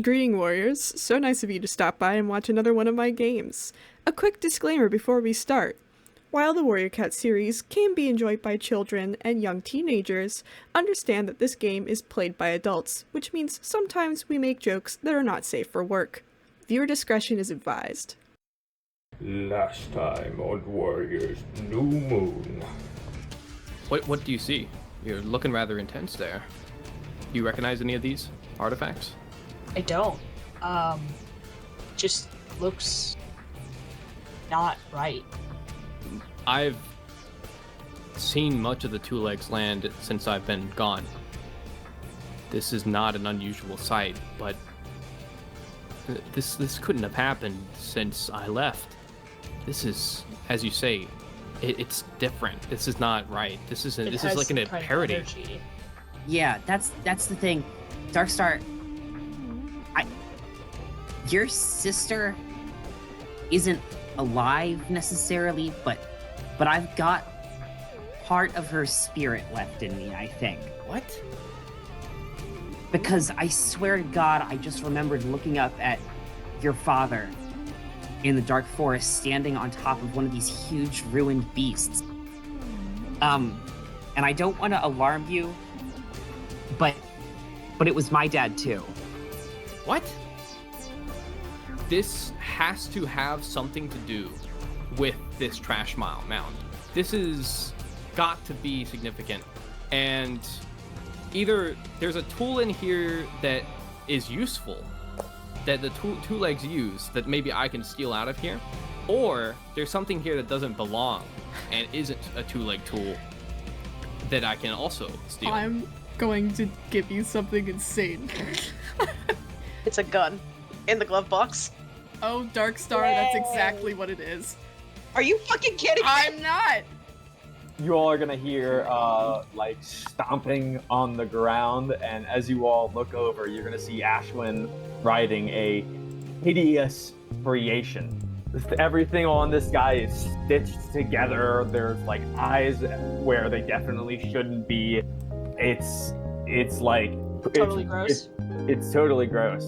Greeting, warriors. So nice of you to stop by and watch another one of my games. A quick disclaimer before we start. While the Warrior Cat series can be enjoyed by children and young teenagers, understand that this game is played by adults, which means sometimes we make jokes that are not safe for work. Viewer discretion is advised. Last time on Warriors New Moon. What do you see? You're looking rather intense there. Do you recognize any of these artifacts? I don't. Just looks not right. I've seen much of the Two Legs land since I've been gone. This is not an unusual sight, but this couldn't have happened since I left. This is, as you say, it's different. This is not right. This is like a parody. Energy. Yeah, that's the thing. Darkstar, your sister isn't alive necessarily, but I've got part of her spirit left in me, I think. What? Because I swear to God, I just remembered looking up at your father in the dark forest, standing on top of one of these huge ruined beasts. And I don't want to alarm you, but it was my dad too. What? This has to have something to do with this trash mound. This has got to be significant. And either there's a tool in here that is useful, that the two legs use, that maybe I can steal out of here, or there's something here that doesn't belong and isn't a two-leg tool that I can also steal. I'm going to give you something insane. It's a gun in the glove box. Oh, Darkstar, that's exactly what it is. Are you fucking kidding me? I'm not! You all are gonna hear like stomping on the ground, and as you all look over, you're gonna see Ashwin riding a hideous creation. Everything on this guy is stitched together. There's like eyes where they definitely shouldn't be. It's like Totally gross. It's totally gross.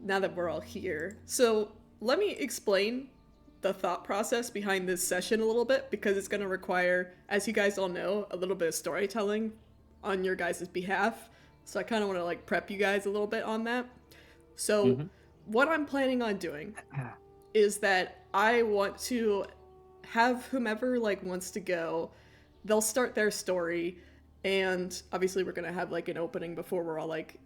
Now that we're all here. So let me explain the thought process behind this session a little bit, because it's going to require, as you guys all know, a little bit of storytelling on your guys' behalf. So I kind of want to like prep you guys a little bit on that. So what I'm planning on doing is that I want to have whomever like wants to go, they'll start their story, And obviously we're gonna have like an opening before we're all like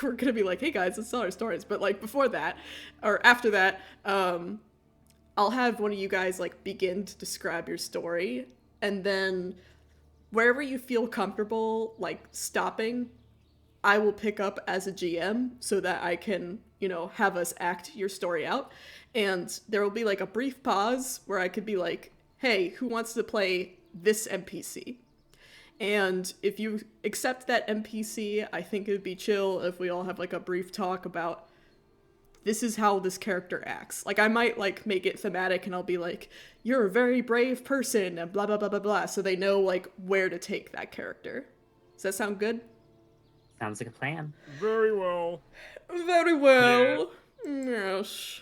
we're gonna be like, hey guys, let's tell our stories. But like before that, or after that, I'll have one of you guys like begin to describe your story, and then wherever you feel comfortable like stopping, I will pick up as a GM so that I can, have us act your story out. And there will be like a brief pause where I could be like, hey, who wants to play this NPC? And if you accept that NPC, I think it would be chill if we all have like a brief talk about this is how this character acts. Like I might like make it thematic and I'll be like, you're a very brave person and blah, blah, blah, blah, blah. So they know like where to take that character. Does that sound good? Sounds like a plan. Very well. Very well. Yes.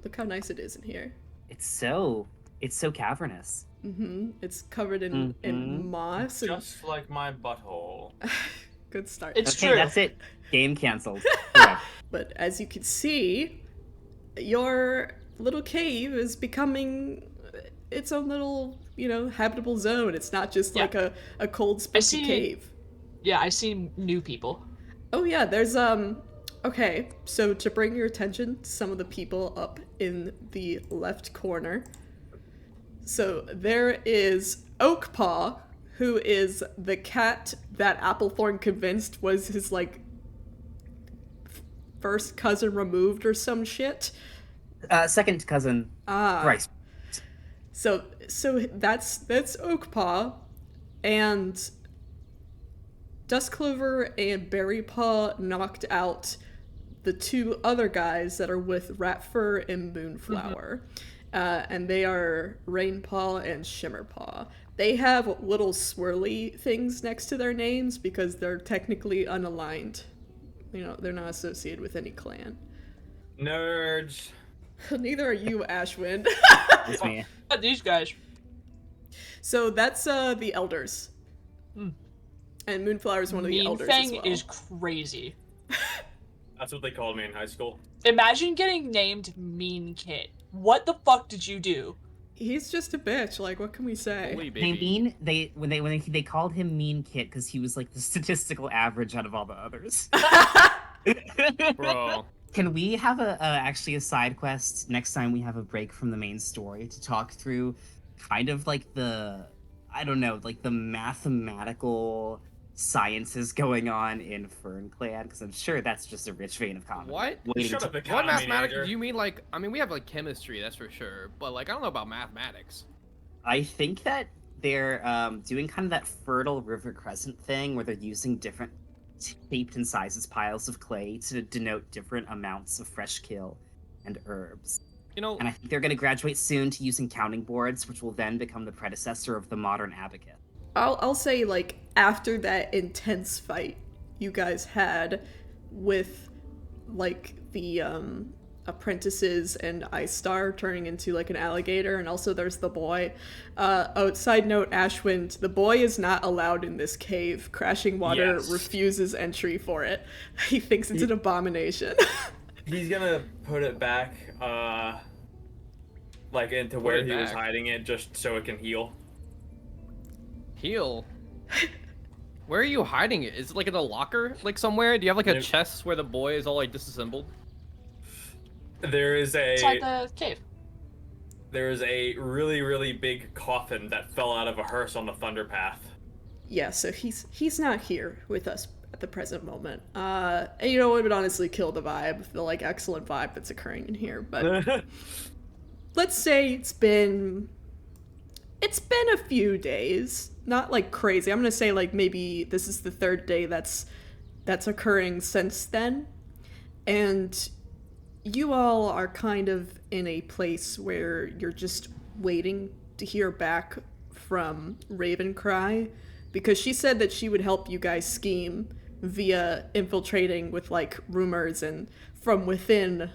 Look how nice it is in here. It's so cavernous. It's covered in moss. And... Just like my butthole. Good start. It's Okay, true. that's it. Game canceled. Correct. But as you can see, your little cave is becoming its own little, habitable zone. It's not just like a cold, spooky cave. Yeah, I see new people. Oh yeah, there's okay, so to bring your attention to some of the people up in the left corner. So there is Oakpaw, who is the cat that Applethorn convinced was his like first cousin removed or some shit. Second cousin. Right. So that's Oakpaw, and Duskclover and Berrypaw knocked out the two other guys that are with Ratfur and Moonflower. And they are Rainpaw and Shimmerpaw. They have little swirly things next to their names because they're technically unaligned. They're not associated with any clan. Nerds. Neither are you, Ashwin. It's me. These guys. So that's the elders. And Moonflower is one of the Mean elders Fang as well. is crazy. That's what they called me in high school. Imagine getting named Mean Kid. What the fuck did you do? He's just a bitch. Like, what can we say? Holy They baby. mean when they called him Mean Kit because he was like the statistical average out of all the others. Bro. Can we have actually a side quest next time we have a break from the main story to talk through kind of like the mathematical sciences going on in Fern Clan, because I'm sure that's just a rich vein of comedy. What? Shut up, What economy mathematics? major. Do you mean like? I mean, we have like chemistry, that's for sure. But like, I don't know about mathematics. I think that they're doing kind of that fertile river crescent thing where they're using different shaped and sizes piles of clay to denote different amounts of fresh kill and herbs. You know, And I think they're going to graduate soon to using counting boards, which will then become the predecessor of the modern abacus. I'll say, like, after that intense fight you guys had with, like, the apprentices and Ice Star turning into, like, an alligator, and also there's the boy. Side note, Ashwind, the boy is not allowed in this cave. Crashing Water Yes. refuses entry for it. He thinks it's an abomination. He's gonna put it back, like into where it he was back. hiding it, just so it can heal. heal. Where are you hiding it? Is it like in a locker, like somewhere? Do you have like a Nope. chest where the boy is all like disassembled? There is Inside the cave. a really, really big coffin that fell out of a hearse on the Thunder Path. Yeah, so he's not here with us at the present moment. And you know, it would honestly kill the vibe, the like excellent vibe that's occurring in here. But let's say it's been a few days, not like crazy. I'm gonna say like maybe this is the third day that's occurring since then, and you all are kind of in a place where you're just waiting to hear back from Ravencry, because she said that she would help you guys scheme via infiltrating with like rumors and from within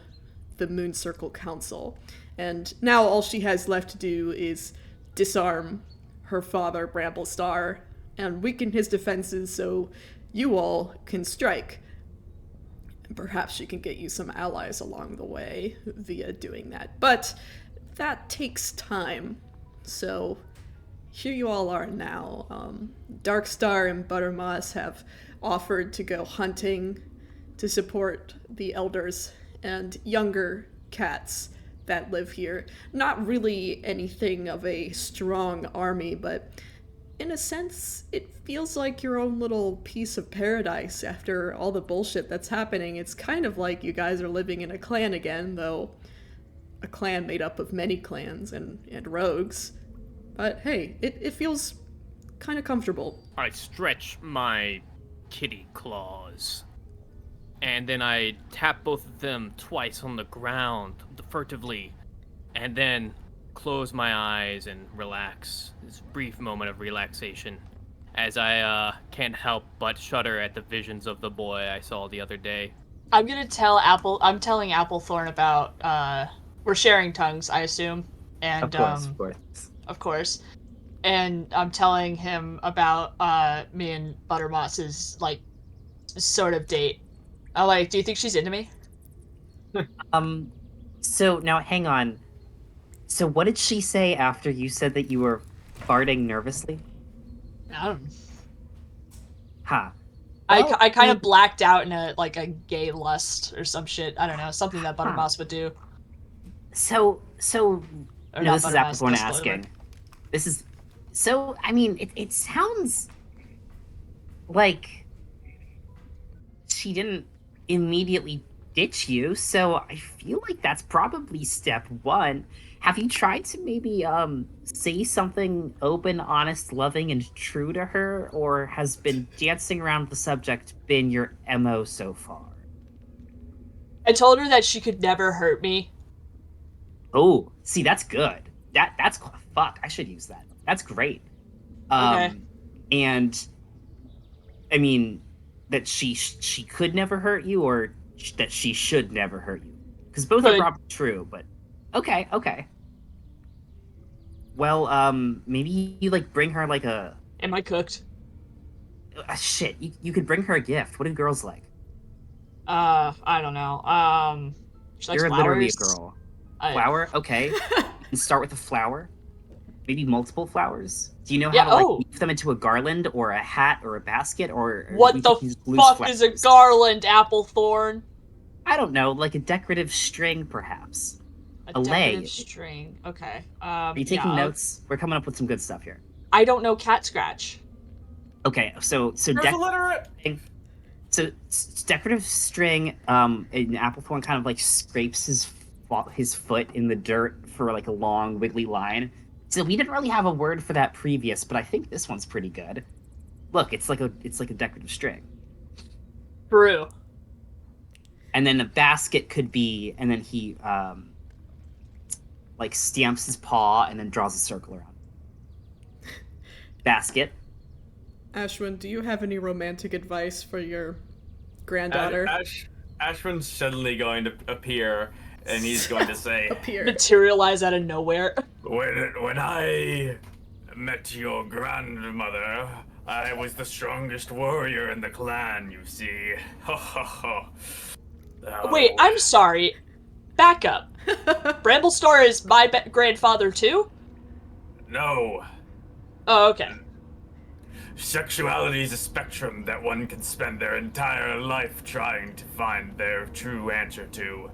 the Moon Circle Council. And now all she has left to do is disarm her father, Bramblestar, and weaken his defenses so you all can strike. And perhaps she can get you some allies along the way via doing that. But that takes time. So here you all are now. Darkstar and Buttermoss have offered to go hunting to support the elders and younger cats that live here. Not really anything of a strong army, but in a sense, it feels like your own little piece of paradise after all the bullshit that's happening. It's kind of like you guys are living in a clan again, though a clan made up of many clans and rogues. But hey, it feels kind of comfortable. I stretch my kitty claws. And then I tap both of them twice on the ground, furtively. And then close my eyes and relax. This brief moment of relaxation. As I can't help but shudder at the visions of the boy I saw the other day. I'm telling Applethorn about, we're sharing tongues, I assume. And, Of course. Of course. And I'm telling him about, me and Buttermoss's, like, sort of date. I'm like, do you think she's into me? So now hang on. So what did she say after you said that you were farting nervously? I don't know. Huh. I kind of blacked out in a gay lust or some shit. I don't know, something that Buttermoss would do. So Or no, not this is Buttermoss, Applethorn just asking. This is so. I mean, it sounds like she didn't immediately ditch you. So I feel like that's probably step one. Have you tried to maybe say something open, honest, loving, and true to her, or has been dancing around the subject been your MO so far? I told her that she could never hurt me. Oh, see, that's good. That's fuck. I should use that. That's great. Okay. And I mean that she could never hurt you, or that she should never hurt you, because both are probably true. But okay. Well, maybe you bring her a. Am I cooked? Shit, you could bring her a gift. What do girls like? I don't know. She likes You're flowers. literally a girl. Flower? Okay. You can start with a flower. Maybe multiple flowers. Do you know how to weave them into a garland or a hat or a basket, or what the fuck is a garland, Applethorn? I don't know, like a decorative string, perhaps. A decorative string. Okay. Are you taking notes? We're coming up with some good stuff here. I don't know cat scratch. Okay, so decorative string. And Applethorn kind of scrapes his foot in the dirt for a long wiggly line. So we didn't really have a word for that previous, but I think this one's pretty good. Look, it's like a decorative string. True. And then a basket could be, and then he stamps his paw and then draws a circle around it. Basket. Ashwin, do you have any romantic advice for your granddaughter? Ashwin's suddenly going to appear, and he's going to say, materialize out of nowhere. When I met your grandmother, I was the strongest warrior in the clan, you see. Ho ho ho. Wait, I'm sorry. Back up. Bramblestar is my grandfather too? No. Oh, okay. Sexuality is a spectrum that one can spend their entire life trying to find their true answer to.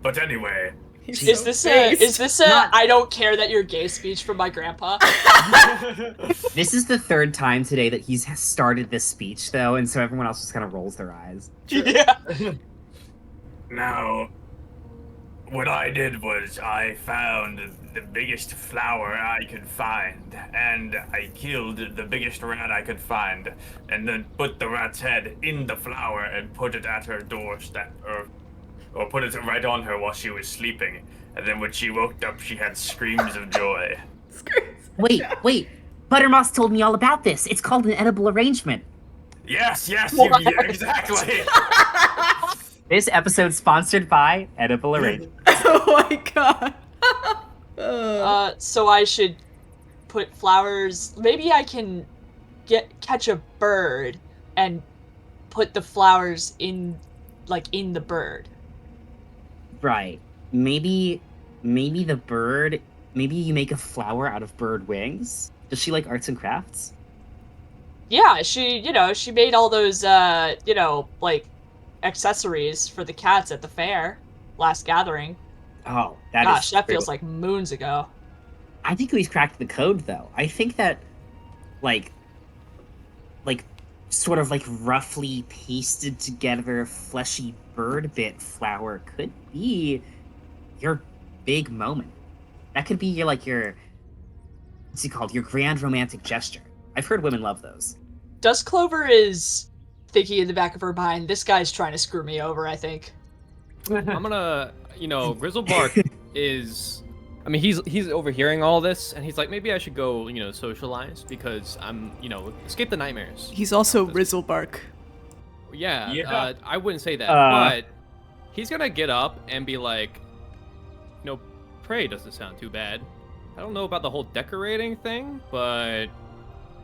But anyway, is this a I don't care that you're gay speech from my grandpa? This is the third time today that he's started this speech, though, and so everyone else just kind of rolls their eyes. Yeah. Now, what I did was I found the biggest flower I could find, and I killed the biggest rat I could find, and then put the rat's head in the flower and put it at her doorstep, or put it right on her while she was sleeping. And then when she woke up, she had screams of joy. Wait. Buttermoss told me all about this. It's called an edible arrangement. Yes, exactly. This episode sponsored by Edible Arrangement. Oh my god. So I should put flowers. Maybe I can catch a bird and put the flowers in the bird. Right. Maybe the bird. maybe you make a flower out of bird wings? Does she like arts and crafts? Yeah, she made all those, like, accessories for the cats at the fair last gathering. Oh, that Gosh, is that true. feels like moons ago. I think we've cracked the code, though. I think that, like, sort of like roughly pasted together fleshy bird bit flower could be your big moment. That could be your what's it called? Your grand romantic gesture. I've heard women love those. Dust Clover is thinking in the back of her mind, this guy's trying to screw me over, I think. I'm gonna, Grizzlebark is, I mean, he's overhearing all this, and he's like, maybe I should go, socialize because I'm, escape the nightmares. He's also Rizzlebark. Yeah. I wouldn't say that, but he's gonna get up and be like, Prey doesn't sound too bad. I don't know about the whole decorating thing, but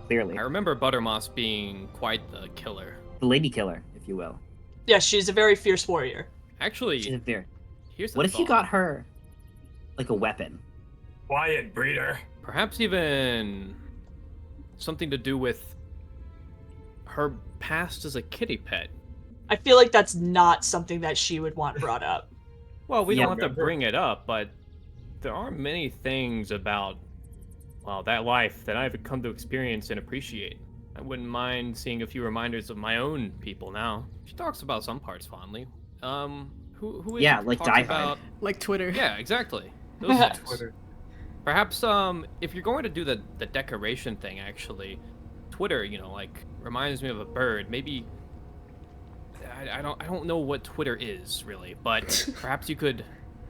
Clearly. I remember Buttermoss being quite the killer. The lady killer, if you will. Yeah, she's a very fierce warrior. She's Actually, there. here's the What if you thought. got her like a weapon? Quiet, breeder. Perhaps even something to do with her past as a kitty pet. I feel like that's not something that she would want brought up. Well, we Yeah, don't have to remember? bring it up, but there are many things about, that life that I've come to experience and appreciate. I wouldn't mind seeing a few reminders of my own people now. She talks about some parts fondly. Who is Yeah, it like talks Die Hard. about? Like Twitter. Yeah, exactly. Those things. Perhaps, if you're going to do the decoration thing, actually, Twitter, reminds me of a bird. Maybe I don't know what Twitter is really, but perhaps you could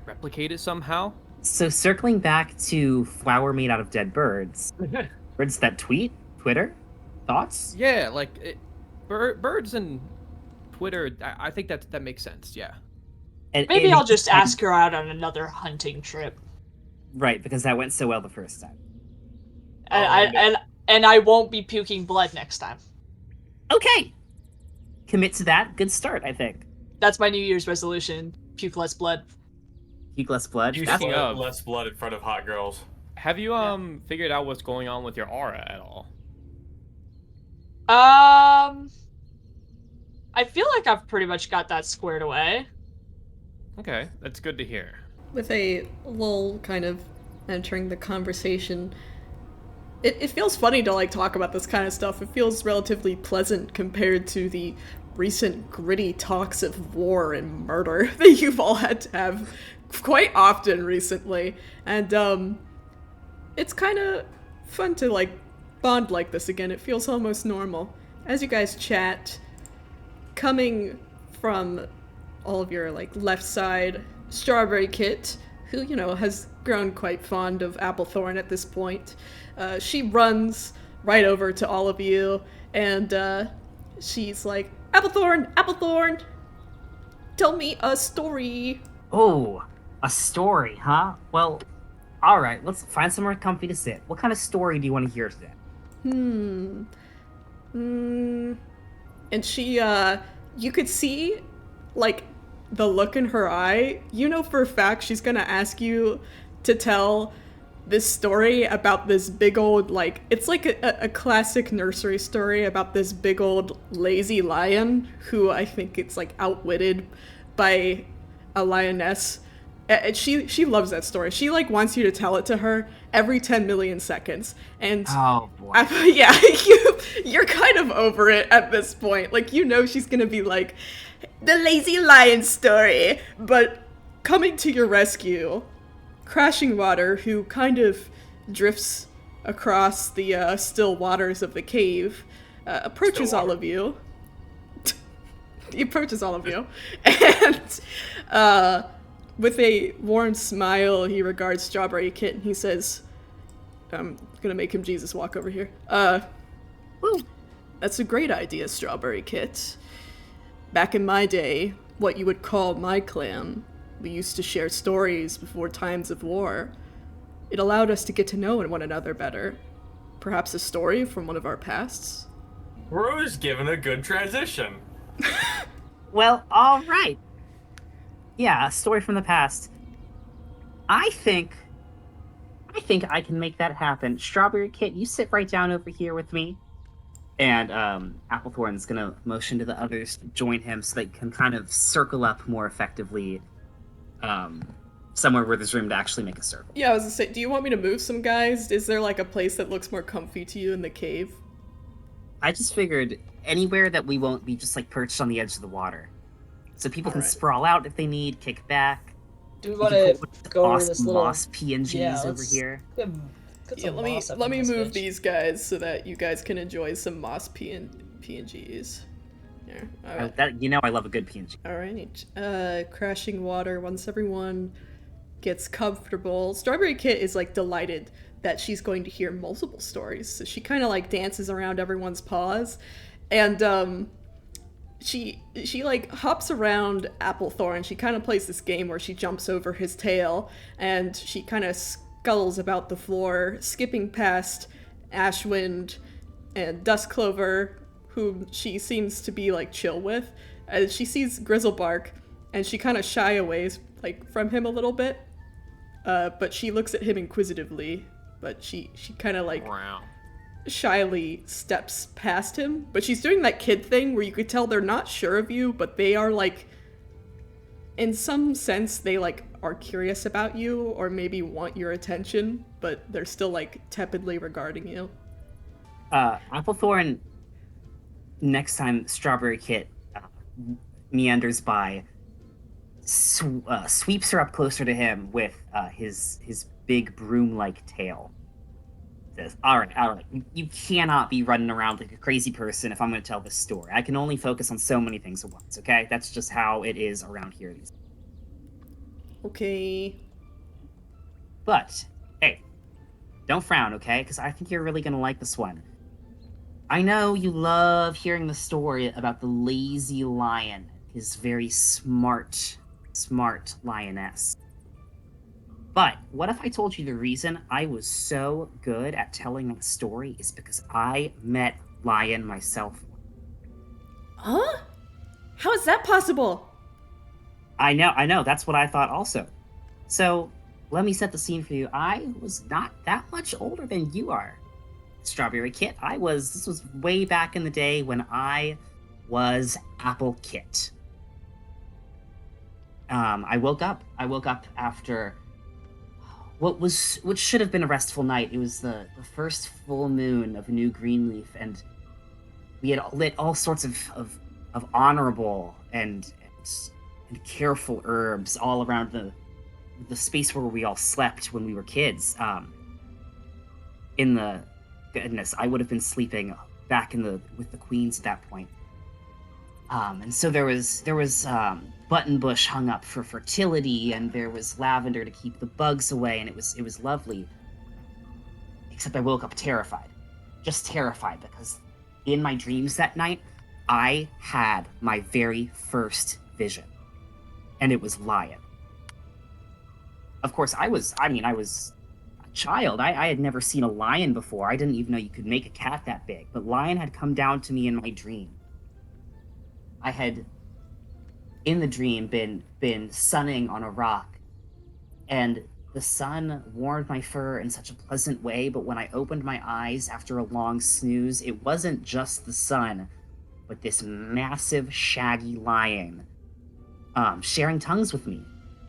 replicate it somehow. So circling back to flower made out of dead birds. Birds that tweet? Twitter? Thoughts? Yeah, birds and Twitter. I think that makes sense. Yeah. Maybe I'll just ask her out on another hunting trip. Right, because that went so well the first time. And I won't be puking blood next time. Okay! Commit to that. Good start, I think. That's my New Year's resolution. Puke less blood. Puke less blood. You That's- Speaking of- less blood in front of hot girls. Have you figured out what's going on with your aura at all? I feel like I've pretty much got that squared away. Okay, that's good to hear. With a lull kind of entering the conversation, it feels funny to talk about this kind of stuff. It feels relatively pleasant compared to the recent gritty talks of war and murder that you've all had to have quite often recently. And it's kind of fun to bond like this again. It feels almost normal. As you guys chat, coming from all of your left side, Strawberry Kit, who has grown quite fond of Applethorn at this point, she runs right over to all of you, and she's like, Applethorn, tell me a story. Oh, a story, huh? Well, alright, let's find somewhere comfy to sit. What kind of story do you want to hear today? And she, you could see, the look in her eye. For a fact she's gonna ask you to tell this story about this big old, it's like a classic nursery story about this big old lazy lion who I think it's outwitted by a lioness. And she loves that story. She wants you to tell it to her every 10 million seconds. And Oh, boy. yeah, you're kind of over it at this point. She's gonna be like, the lazy lion story. But coming to your rescue, Crashing Water, who kind of drifts across the still waters of the cave, approaches all of you. He approaches all of you. And with a warm smile, he regards Strawberry Kit and he says, I'm gonna make him Jesus walk over here. That's a great idea, Strawberry Kit. Back in my day, what you would call my clan, we used to share stories before times of war. It allowed us to get to know one another better. Perhaps a story from one of our pasts? Rose given a good transition. Well, alright. Yeah, a story from the past. I think I think I can make that happen. Strawberry Kit, you sit right down over here with me. And Applethorn's gonna motion to the others to join him so they can kind of circle up more effectively somewhere where there's room to actually make a circle. Yeah, I was gonna say, do you want me to move some guys? Is there like a place that looks more comfy to you in the cave? I just figured anywhere that we won't be just like perched on the edge of the water. So people can Alright. sprawl out if they need, kick back. Do we You want can to put go over moss, this little moss PNGs over here. Put Yeah, some let me moss up let in me this move bitch. these guys so that you guys can enjoy some moss PNGs. Yeah. Alright. I love a good PNG. Alright. Crashing water once everyone gets comfortable. Strawberry Kit is like delighted that she's going to hear multiple stories. So she kind of like dances around everyone's paws, and she like hops around Applethorn. She kind of plays this game where she jumps over his tail and she kind of skulls about the floor, skipping past Ashwind and Duskclover, whom she seems to be like chill with. As she sees Grizzlebark, and she kind of shy away like from him a little bit, but she looks at him inquisitively. But she kind of like Wow. shyly steps past him. But she's doing that kid thing where you could tell they're not sure of you, but they are like, in some sense, they like are curious about you or maybe want your attention, but they're still like tepidly regarding you. Applethorn, next time Strawberry Kit meanders by, sweeps her up closer to him with his big broom-like tail. Says, all right, you cannot be running around like a crazy person if I'm going to tell this story. I can only focus on so many things at once, okay? That's just how it is around here. Okay. But, hey, don't frown, okay? Because I think you're really going to like this one. I know you love hearing the story about the lazy lion, his very smart lioness. But what if I told you the reason I was so good at telling that story is because I met Lion myself. Huh? How is that possible? I know, that's what I thought also. So, let me set the scene for you. I was not that much older than you are, Strawberry Kit. This was way back in the day when I was Apple Kit. I woke up after what should have been a restful night. It was the first full moon of New Greenleaf, and we had lit all sorts of honorable and careful herbs all around the space where we all slept when we were kids. Goodness, I would have been sleeping back with the queens at that point. And so there was button bush hung up for fertility, and there was lavender to keep the bugs away, and it was lovely. Except I woke up terrified. Just terrified, because in my dreams that night, I had my very first vision. And it was Lion. Of course, I was a child. I had never seen a lion before. I didn't even know you could make a cat that big. But Lion had come down to me in my dream. I had, in the dream, been sunning on a rock, and the sun warmed my fur in such a pleasant way, but when I opened my eyes after a long snooze, it wasn't just the sun, but this massive, shaggy lion, sharing tongues with me,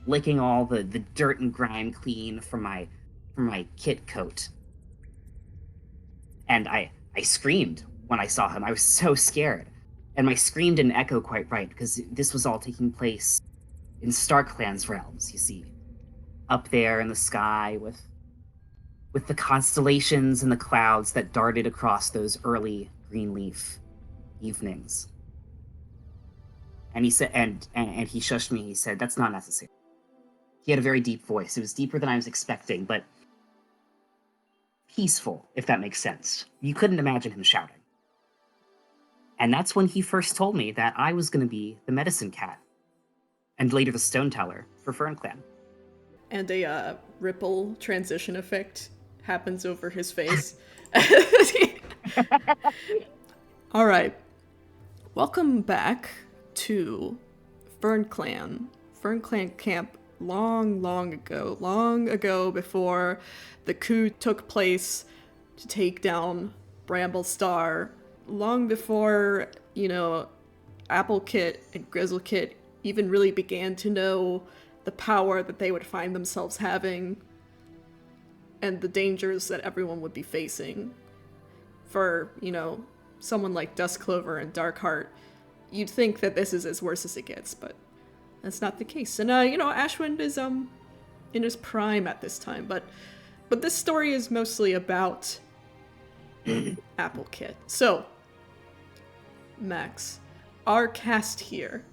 licking all the dirt and grime clean from my kit coat. And I screamed when I saw him. I was so scared. And my scream didn't echo quite right, because this was all taking place in StarClan's realms, you see. Up there in the sky with the constellations and the clouds that darted across those early Greenleaf evenings. And he said, and he shushed me, he said, that's not necessary. He had a very deep voice. It was deeper than I was expecting, but peaceful, if that makes sense. You couldn't imagine him shouting. And that's when he first told me that I was going to be the medicine cat, and later the stone teller for Fern Clan. And a ripple transition effect happens over his face. All right. Welcome back to Fern Clan. Fern Clan Camp long ago before the coup took place to take down Bramblestar, long before, Apple Kit and Grizzle Kit even really began to know the power that they would find themselves having and the dangers that everyone would be facing. For, someone like Duskclover and Darkheart, you'd think that this is as worse as it gets, but that's not the case. And, Ashwind is, in his prime at this time, but this story is mostly about Apple Kit. So, Max, our cast here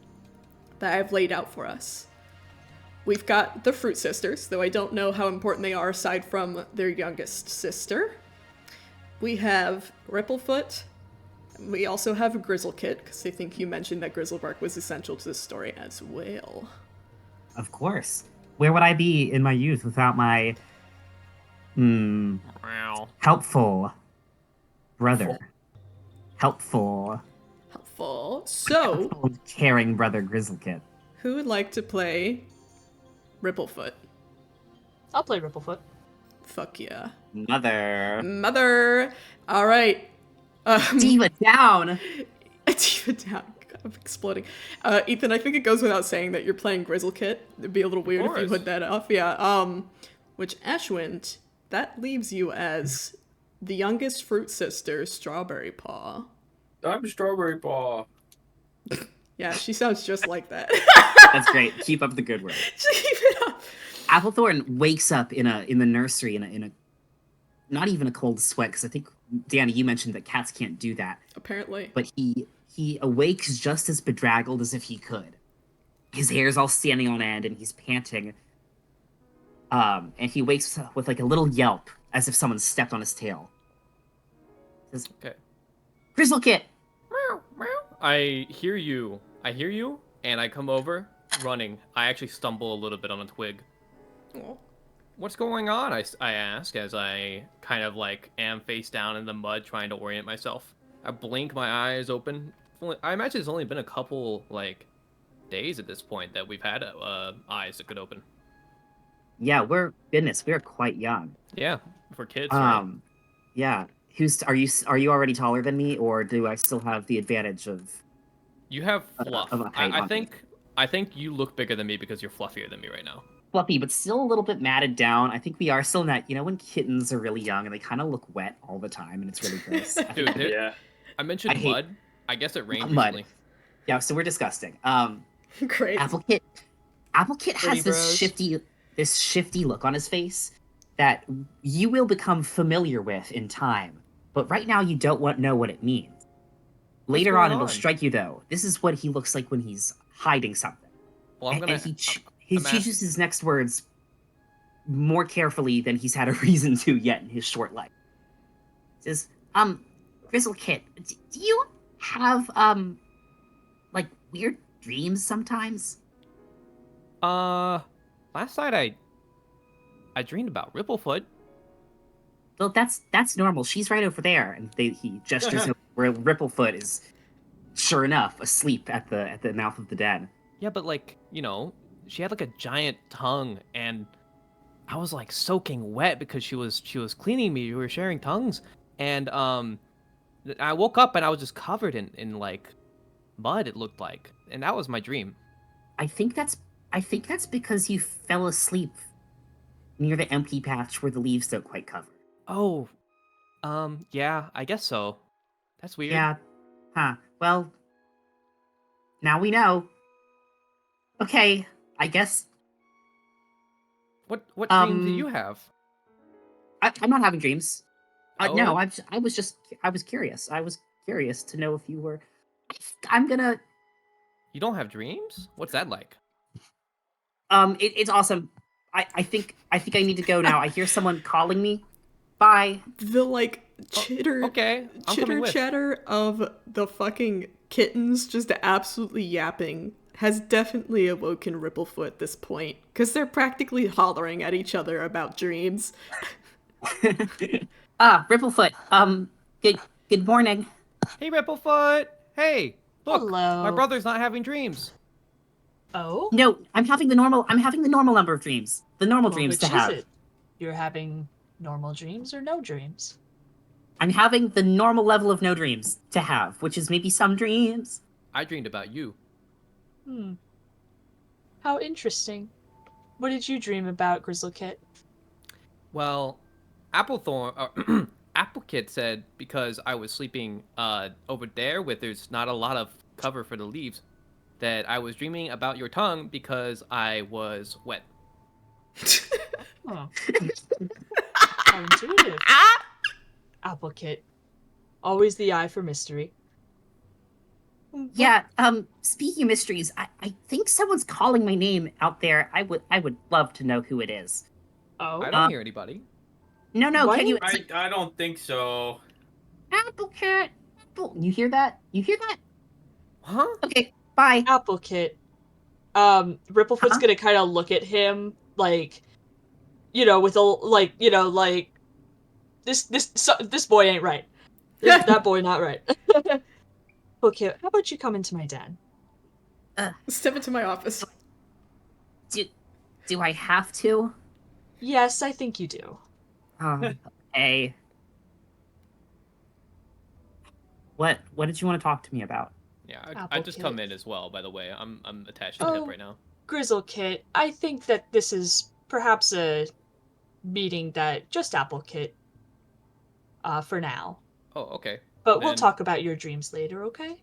that I've laid out for us. We've got the Fruit Sisters, though I don't know how important they are aside from their youngest sister. We have Ripplefoot. We also have Grizzlekit, because I think you mentioned that Grizzlebark was essential to this story as well. Of course. Where would I be in my youth without my helpful brother? Helpful, So, caring brother Grizzlekit. who would like to play Ripplefoot? I'll play Ripplefoot. Fuck yeah. Mother. All right. Diva down. Diva down. I'm exploding. Ethan, I think it goes without saying that you're playing Grizzlekit. It'd be a little weird if you put that off. Yeah. Which Ashwind, that leaves you as the youngest Fruit Sister, Strawberry Paw. I'm Strawberry Paw. Yeah, she sounds just like that. That's great. Keep up the good work. Keep it up. Applethorn wakes up in the nursery in a not even a cold sweat, because I think Danny, you mentioned that cats can't do that. Apparently. But he awakes just as bedraggled as if he could. His hair's all standing on end and he's panting. And he wakes up with like a little yelp, as if someone stepped on his tail. Says, Okay. Grizzlekit! I hear you, and I come over, running. I actually stumble a little bit on a twig. Aw. What's going on? I ask as I kind of am face down in the mud trying to orient myself. I blink, my eyes open. I imagine it's only been a couple, days at this point that we've had eyes that could open. Yeah, we're quite young. Yeah, for kids. Right? Yeah. Are you already taller than me, or do I still have the advantage of? You have fluff. Of a height on me? I think you look bigger than me because you're fluffier than me right now. Fluffy, but still a little bit matted down. I think we are still in that, when kittens are really young and they kind of look wet all the time, and it's really gross. Dude, Yeah. I mentioned mud. I guess it rained mud. recently. Yeah, so we're disgusting. Great. Applekit has this shifty look on his face that you will become familiar with in time. But right now you don't know what it means. Later on it'll strike you though. This is what he looks like when he's hiding something. Well, And he chooses his next words more carefully than he's had a reason to yet in his short life. He says, Grizzlekit, do you have weird dreams sometimes? Last night I dreamed about Ripplefoot. Well, that's normal. She's right over there, and he gestures over where Ripplefoot is, sure enough, asleep at the mouth of the den. Yeah, but she had a giant tongue, and I was soaking wet because she was cleaning me. We were sharing tongues, and I woke up and I was just covered in mud. It looked like, and that was my dream. I think that's because you fell asleep near the empty patch where the leaves don't quite cover. Oh, yeah, I guess so. That's weird. Yeah. Huh. Well, now we know. Okay, I guess. What dream do you have? I'm not having dreams. No, Oh. I was curious. I was curious to know if you were. I'm gonna. You don't have dreams? What's that like? It's awesome. I think I need to go now. I hear someone calling me. Bye. The chitter Okay, I'm coming with. chatter of the fucking kittens just absolutely yapping has definitely awoken Ripplefoot at this point, because they're practically hollering at each other about dreams. Ripplefoot. Good morning. Hey, Ripplefoot. Hey, look. Hello. My brother's not having dreams. Oh? No, I'm having the normal number of dreams. The normal Well, dreams which to is have. it? You're having normal dreams or no dreams? I'm having the normal level of no dreams to have, which is maybe some dreams. I dreamed about you. Hmm. How interesting. What did you dream about, Grizzlekit? Well, Applekid said because I was sleeping over there where there's not a lot of cover for the leaves, that I was dreaming about your tongue because I was wet. Oh. How intuitive. Applekit. Always the eye for mystery. Yeah, speaking of mysteries, I think someone's calling my name out there. I would love to know who it is. Oh? I don't hear anybody. No, What? can you I don't think so. Applecat? You hear that? You hear that? Huh? Okay, bye. Applekit. Ripplefoot's Huh? gonna kind of look at him, like, you know, with a, like, you know, like, this boy ain't right. That boy not right. Okay, how about you come into my den? Step into my office. Do I have to? Yes, I think you do. Okay. What did you want to talk to me about? Yeah, I just come Applekit. in as well. By the way, I'm attached to him Oh. right now. Grizzlekit, I think that this is perhaps a meeting that just Applekit, for now. Oh, okay. But we'll Then talk about your dreams later, okay?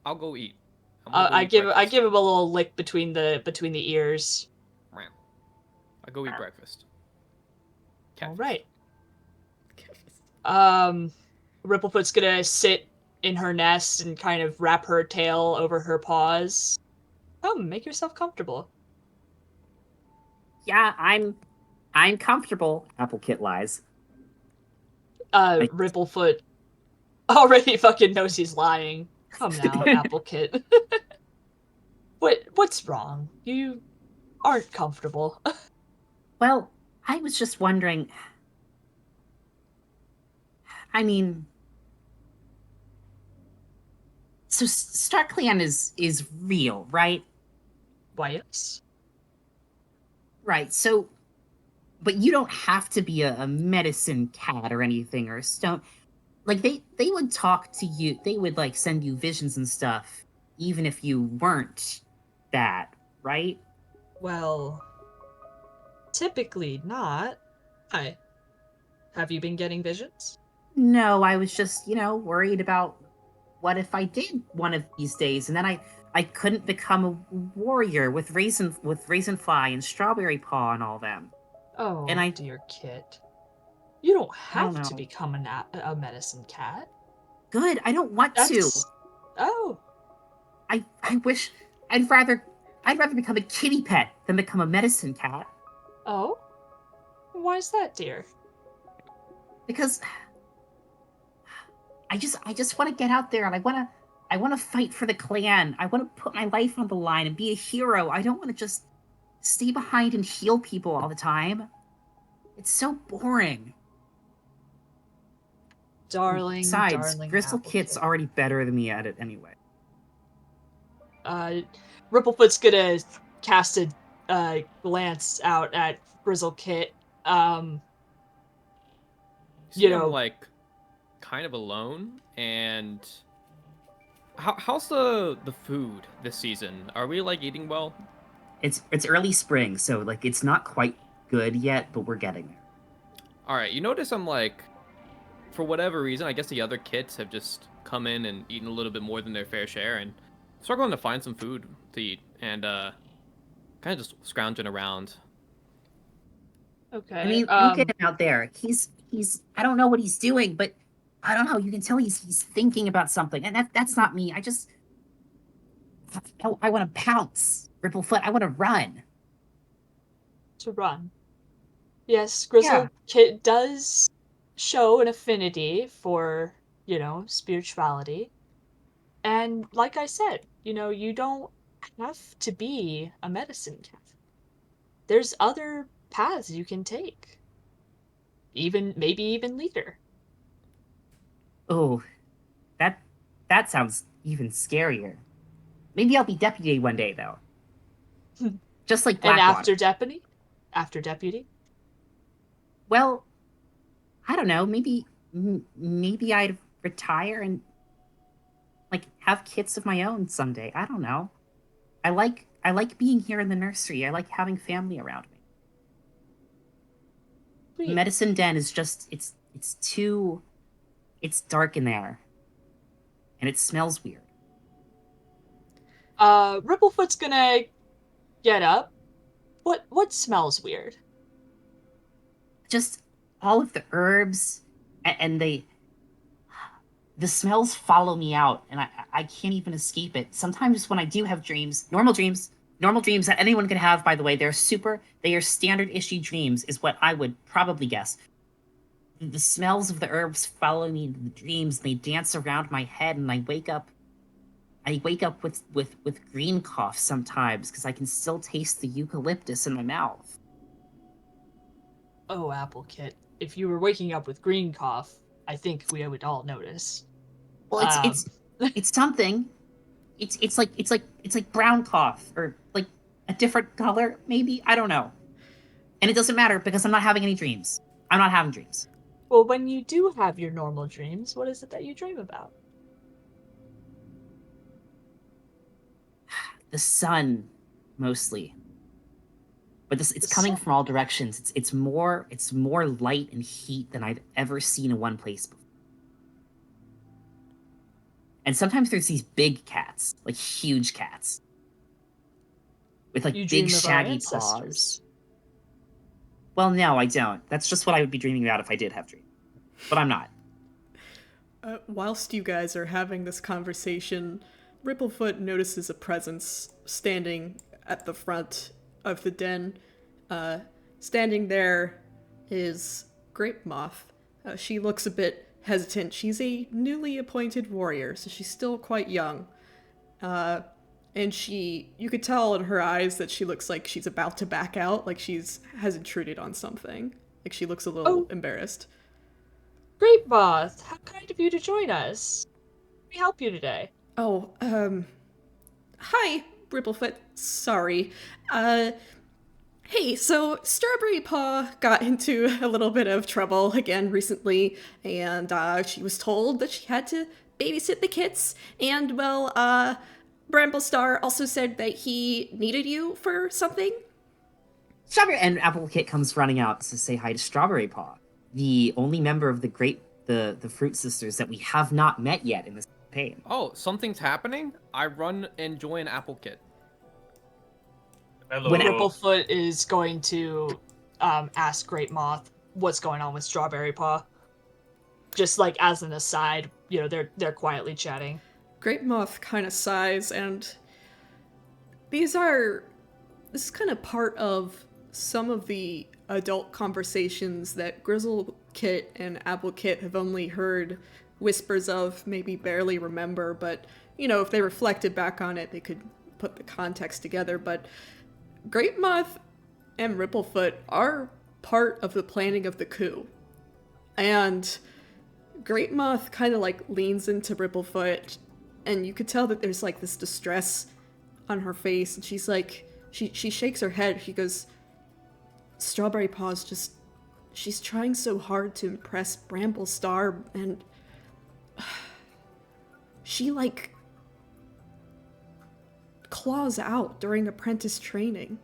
I'll go eat. I'm gonna go I eat give breakfast. him a little lick between the ears. I go eat breakfast. All Catfish. right. Ripplefoot's gonna sit in her nest and kind of wrap her tail over her paws. Come, make yourself comfortable. Yeah, I'm comfortable. Applecit lies. Ripplefoot already fucking knows he's lying. Come now, Applekit. What's wrong? You aren't comfortable. Well, I was just wondering. I mean, so StarClan is real, right? Why, yes. Right. So, but you don't have to be a medicine cat or anything or a stone. Like they would talk to you. They would like send you visions and stuff, even if you weren't that, right? Well, typically not. Hi. Have you been getting visions? No, I was just, worried about what if I did one of these days and then I couldn't become a warrior with Raisinfly and Strawberry Paw and all them. Oh, And I dear Kit. You don't I don't have to know. become a medicine cat. Good. I don't want to. That's... Oh. I wish I'd rather become a kitty pet than become a medicine cat. Oh? Why is that, dear? Because I just want to get out there and I want to fight for the clan. I want to put my life on the line and be a hero. I don't want to just stay behind and heal people all the time. It's so boring. Darling, Besides, darling Grizzlekit's Applekit. already better than me at it anyway. Ripplefoot's gonna cast a glance out at Grizzlekit. See, I'm like kind of alone, and how's the food this season? Are we like eating well? It's early spring, so like it's not quite good yet, but we're getting there. All right, you notice I'm like, for whatever reason, I guess the other kits have just come in and eaten a little bit more than their fair share, and struggling to find some food to eat, and kind of just scrounging around. Okay. I mean, look at him out there. He's I don't know what he's doing, but I don't know. You can tell he's thinking about something, and that's not me. I want to pounce, Ripplefoot. I want to run. To run. Yes, Grizzlekit does show an affinity for, spirituality. And like I said, you don't have to be a medicine cat. There's other paths you can take. Maybe even leader. Oh, that sounds even scarier. Maybe I'll be deputy one day, though. Just like And Blackwater. after deputy. Well, I don't know. Maybe I'd retire and like have kids of my own someday. I don't know. I like being here in the nursery. I like having family around me. Sweet. Medicine Den is just it's dark in there. And it smells weird. Ripplefoot's gonna get up. What smells weird? Just all of the herbs and the smells follow me out and I can't even escape it. Sometimes when I do have dreams, normal dreams that anyone can have, by the way, they are standard issue dreams is what I would probably guess. The smells of the herbs follow me into the dreams. They dance around my head and I wake up with green cough sometimes because I can still taste the eucalyptus in my mouth. Oh, Apple Kit. If you were waking up with green cough, I think we would all notice. Well, it's something. It's like brown cough or like a different color, maybe. I don't know. And it doesn't matter because I'm not having any dreams. I'm not having dreams. Well, when you do have your normal dreams, what is it that you dream about? The sun, mostly. But it's coming from all directions. It's more light and heat than I've ever seen in one place before. And sometimes there's these big cats, like huge cats, with like You dream big of our shaggy ancestors. paws. Well, no, I don't. That's just what I would be dreaming about if I did have dreams. But I'm not. Whilst you guys are having this conversation, Ripplefoot notices a presence standing at the front of the den. Standing there is Grape Moth. She looks a bit hesitant. She's a newly appointed warrior, so she's still quite young. And you could tell in her eyes that she looks like she's about to back out, like has intruded on something. Like she looks a little embarrassed. Great Moth, how kind of you to join us. Let me help you today. Oh, hi, Ripplefoot. Sorry. Hey, so Strawberry Paw got into a little bit of trouble again recently, and she was told that she had to babysit the kits, and well, Bramblestar also said that he needed you for something. Strawberry and Apple Kit comes running out to say hi to Strawberry Paw, the only member of the Fruit Sisters that we have not met yet in this campaign. Oh, something's happening? I run and join Apple Kit. Hello. When Ripplefoot is going to ask Great Moth what's going on with Strawberry Paw. Just like as an aside, you know, they're quietly chatting. Grape Moth kind of sighs, and this is kind of part of some of the adult conversations that Grizzle Kit and Apple Kit have only heard whispers of, maybe barely remember, but, you know, if they reflected back on it, they could put the context together. But Grape Moth and Ripplefoot are part of the planning of the coup. And Grape Moth kind of like leans into Ripplefoot, and you could tell that there's like this distress on her face, and she's like, she shakes her head. She goes, Strawberry Paw's she's trying so hard to impress Bramblestar, and she like claws out during apprentice training.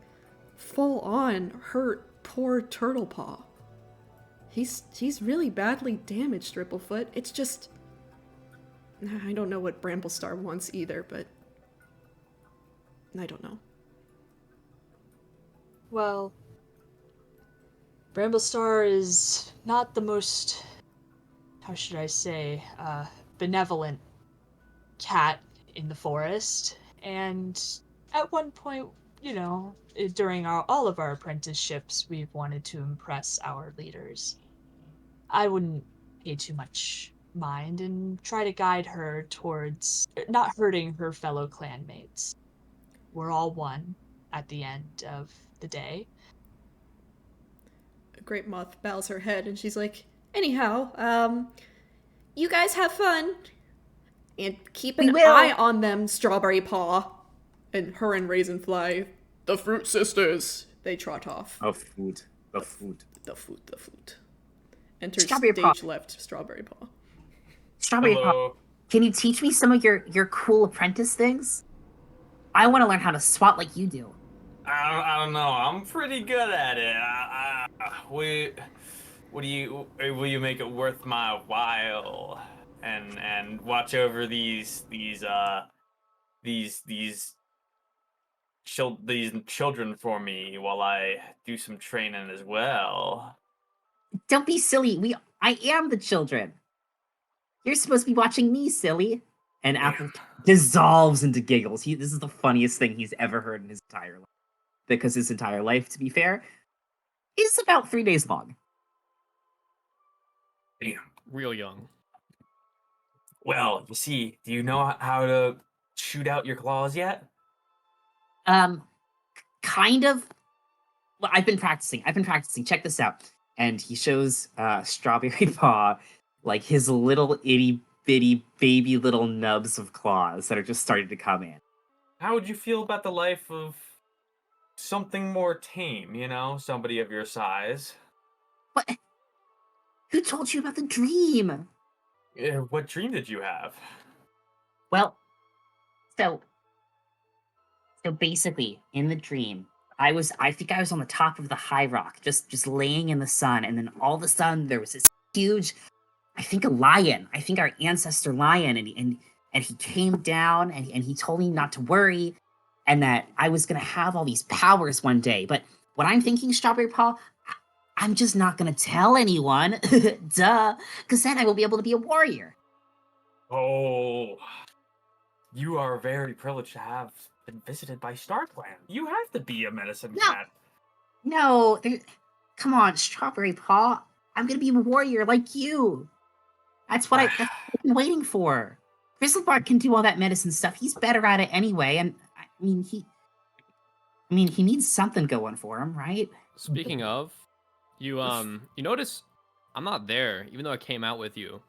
Full on hurt poor Turtle Paw. He's really badly damaged, Ripplefoot. It's just, I don't know what Bramblestar wants either, but I don't know. Well, Bramblestar is not the most, how should I say, benevolent cat in the forest. And at one point, you know, during all of our apprenticeships, we've wanted to impress our leaders. I wouldn't pay too much mind and try to guide her towards not hurting her fellow clanmates. We're all one at the end of the day. Great Moth bows her head, and she's like, anyhow, you guys have fun. And keep an eye on them, Strawberry Paw. And her and Raisinfly The Fruit Sisters. They trot off. The food. The food. The food. Enter Strawberry stage Paw. left, Strawberry Paw. Strawberry Paw, Hello. can you teach me some of your cool apprentice things? I want to learn how to swat like you do. I don't know. I'm pretty good at it. Will you make it worth my while and watch over these children for me while I do some training as well? Don't be silly. I am the children. You're supposed to be watching me, silly. And Apple dissolves into giggles. This is the funniest thing he's ever heard in his entire life. Because his entire life, to be fair, is about 3 days long. Damn. Real young. Well, you see, do you know how to shoot out your claws yet? Kind of. Well, I've been practicing. Check this out. And he shows Strawberry Paw like his little itty bitty baby little nubs of claws that are just starting to come in. How would you feel about the life of something more tame, somebody of your size? What? Who told you about the dream? What dream did you have? Well, so basically, in the dream, I think I was on the top of the high rock, just laying in the sun, and then all of a sudden there was this huge, I think a lion, our ancestor lion, and he came down and he told me not to worry, and that I was gonna have all these powers one day. But what I'm thinking, Strawberry Paw, I'm just not gonna tell anyone, duh, because then I will be able to be a warrior. Oh, you are very privileged to have been visited by Star Clan. You have to be a medicine cat. No, come on, Strawberry Paw. I'm gonna be a warrior like you. That's what I've been waiting for. Grizzlebark can do all that medicine stuff. He's better at it anyway, and he needs something going for him, right? Speaking of, you notice I'm not there, even though I came out with you.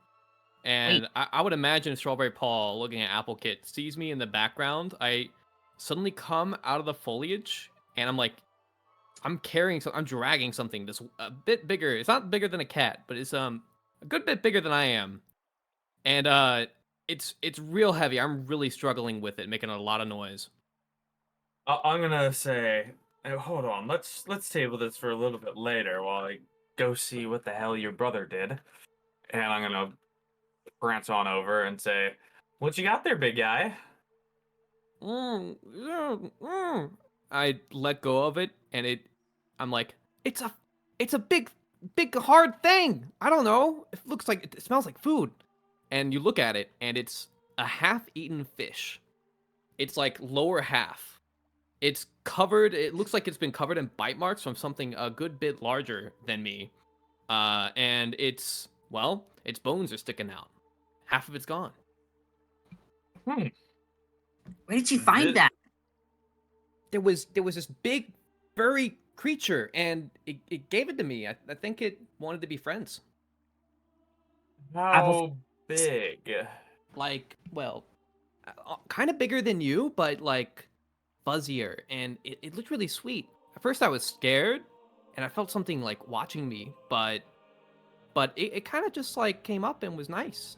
And I would imagine Strawberry Paw looking at Apple Kit sees me in the background. I suddenly come out of the foliage, and I'm carrying I'm dragging something that's a bit bigger. It's not bigger than a cat, but it's a good bit bigger than I am. And it's real heavy. I'm really struggling with it, making a lot of noise. I'm gonna say, hold on. Let's table this for a little bit later while I go see what the hell your brother did. And I'm gonna prance on over and say, "What you got there, big guy?" I let go of it, and I'm like, it's a big hard thing. I don't know. It smells like food. And you look at it, and it's a half-eaten fish. It's like lower half. It's covered. It looks like it's been covered in bite marks from something a good bit larger than me. And its bones are sticking out. Half of it's gone. Where did you find that? There was this big furry creature, and it gave it to me. I think it wanted to be friends. How big? Kind of bigger than you, but fuzzier, and it looked really sweet. At first I was scared, and I felt something watching me, but it kind of just came up and was nice.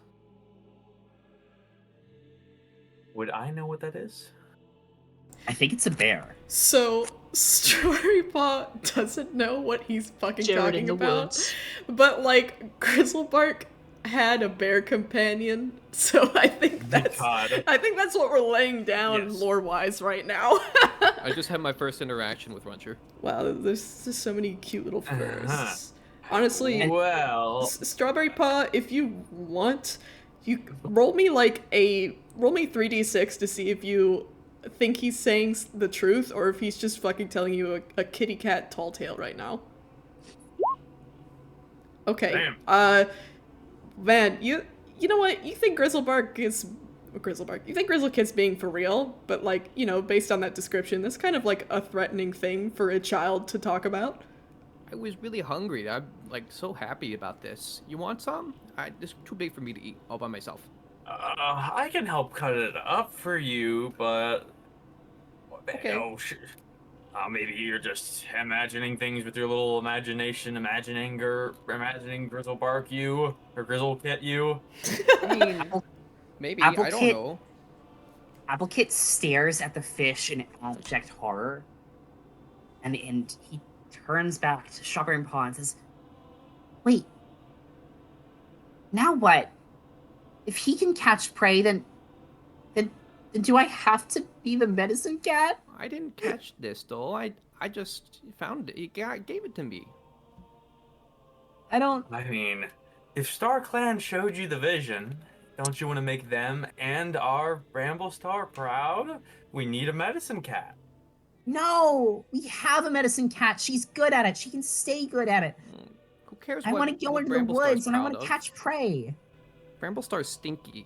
Would I know what that is? I think it's a bear. So Strawberry Paw doesn't know what he's fucking Jared talking in the about. woods. But Grizzlebark had a bear companion, so I think that's what we're laying down lore-wise right now. I just had my first interaction with Runcher. Wow, there's just so many cute little furs. Honestly, Well, Strawberry Paw, if you want, you roll me 3d6 to see if you think he's saying the truth or if he's just fucking telling you a kitty cat tall tale right now. Okay. Damn. Man, you know what? You think Grizzlebark is Grizzlebark. You think Grizzle Kid's being for real, but based on that description, that's kind of a threatening thing for a child to talk about. I was really hungry. I'm so happy about this. You want some? It's too big for me to eat all by myself. I can help cut it up for you, but Okay. Maybe you're just imagining things with your little imagination, imagining Grizzlebark you, or Grizzlekit you. I mean, Apple, maybe, Apple I don't Kit- know. Applecit stares at the fish in abject horror, and he turns back to Strawberry Paw and says, "Wait, now what? If he can catch prey, then do I have to be the medicine cat?" I didn't catch this though. I just found it. He gave it to me. I don't. I mean, if Star Clan showed you the vision, don't you want to make them and our Bramble Star proud? We need a medicine cat. No, we have a medicine cat. She's good at it. She can stay good at it. Who cares? I want to go what into the Bramble Star's woods and I want proud to of? catch prey. Bramble Star's stinky,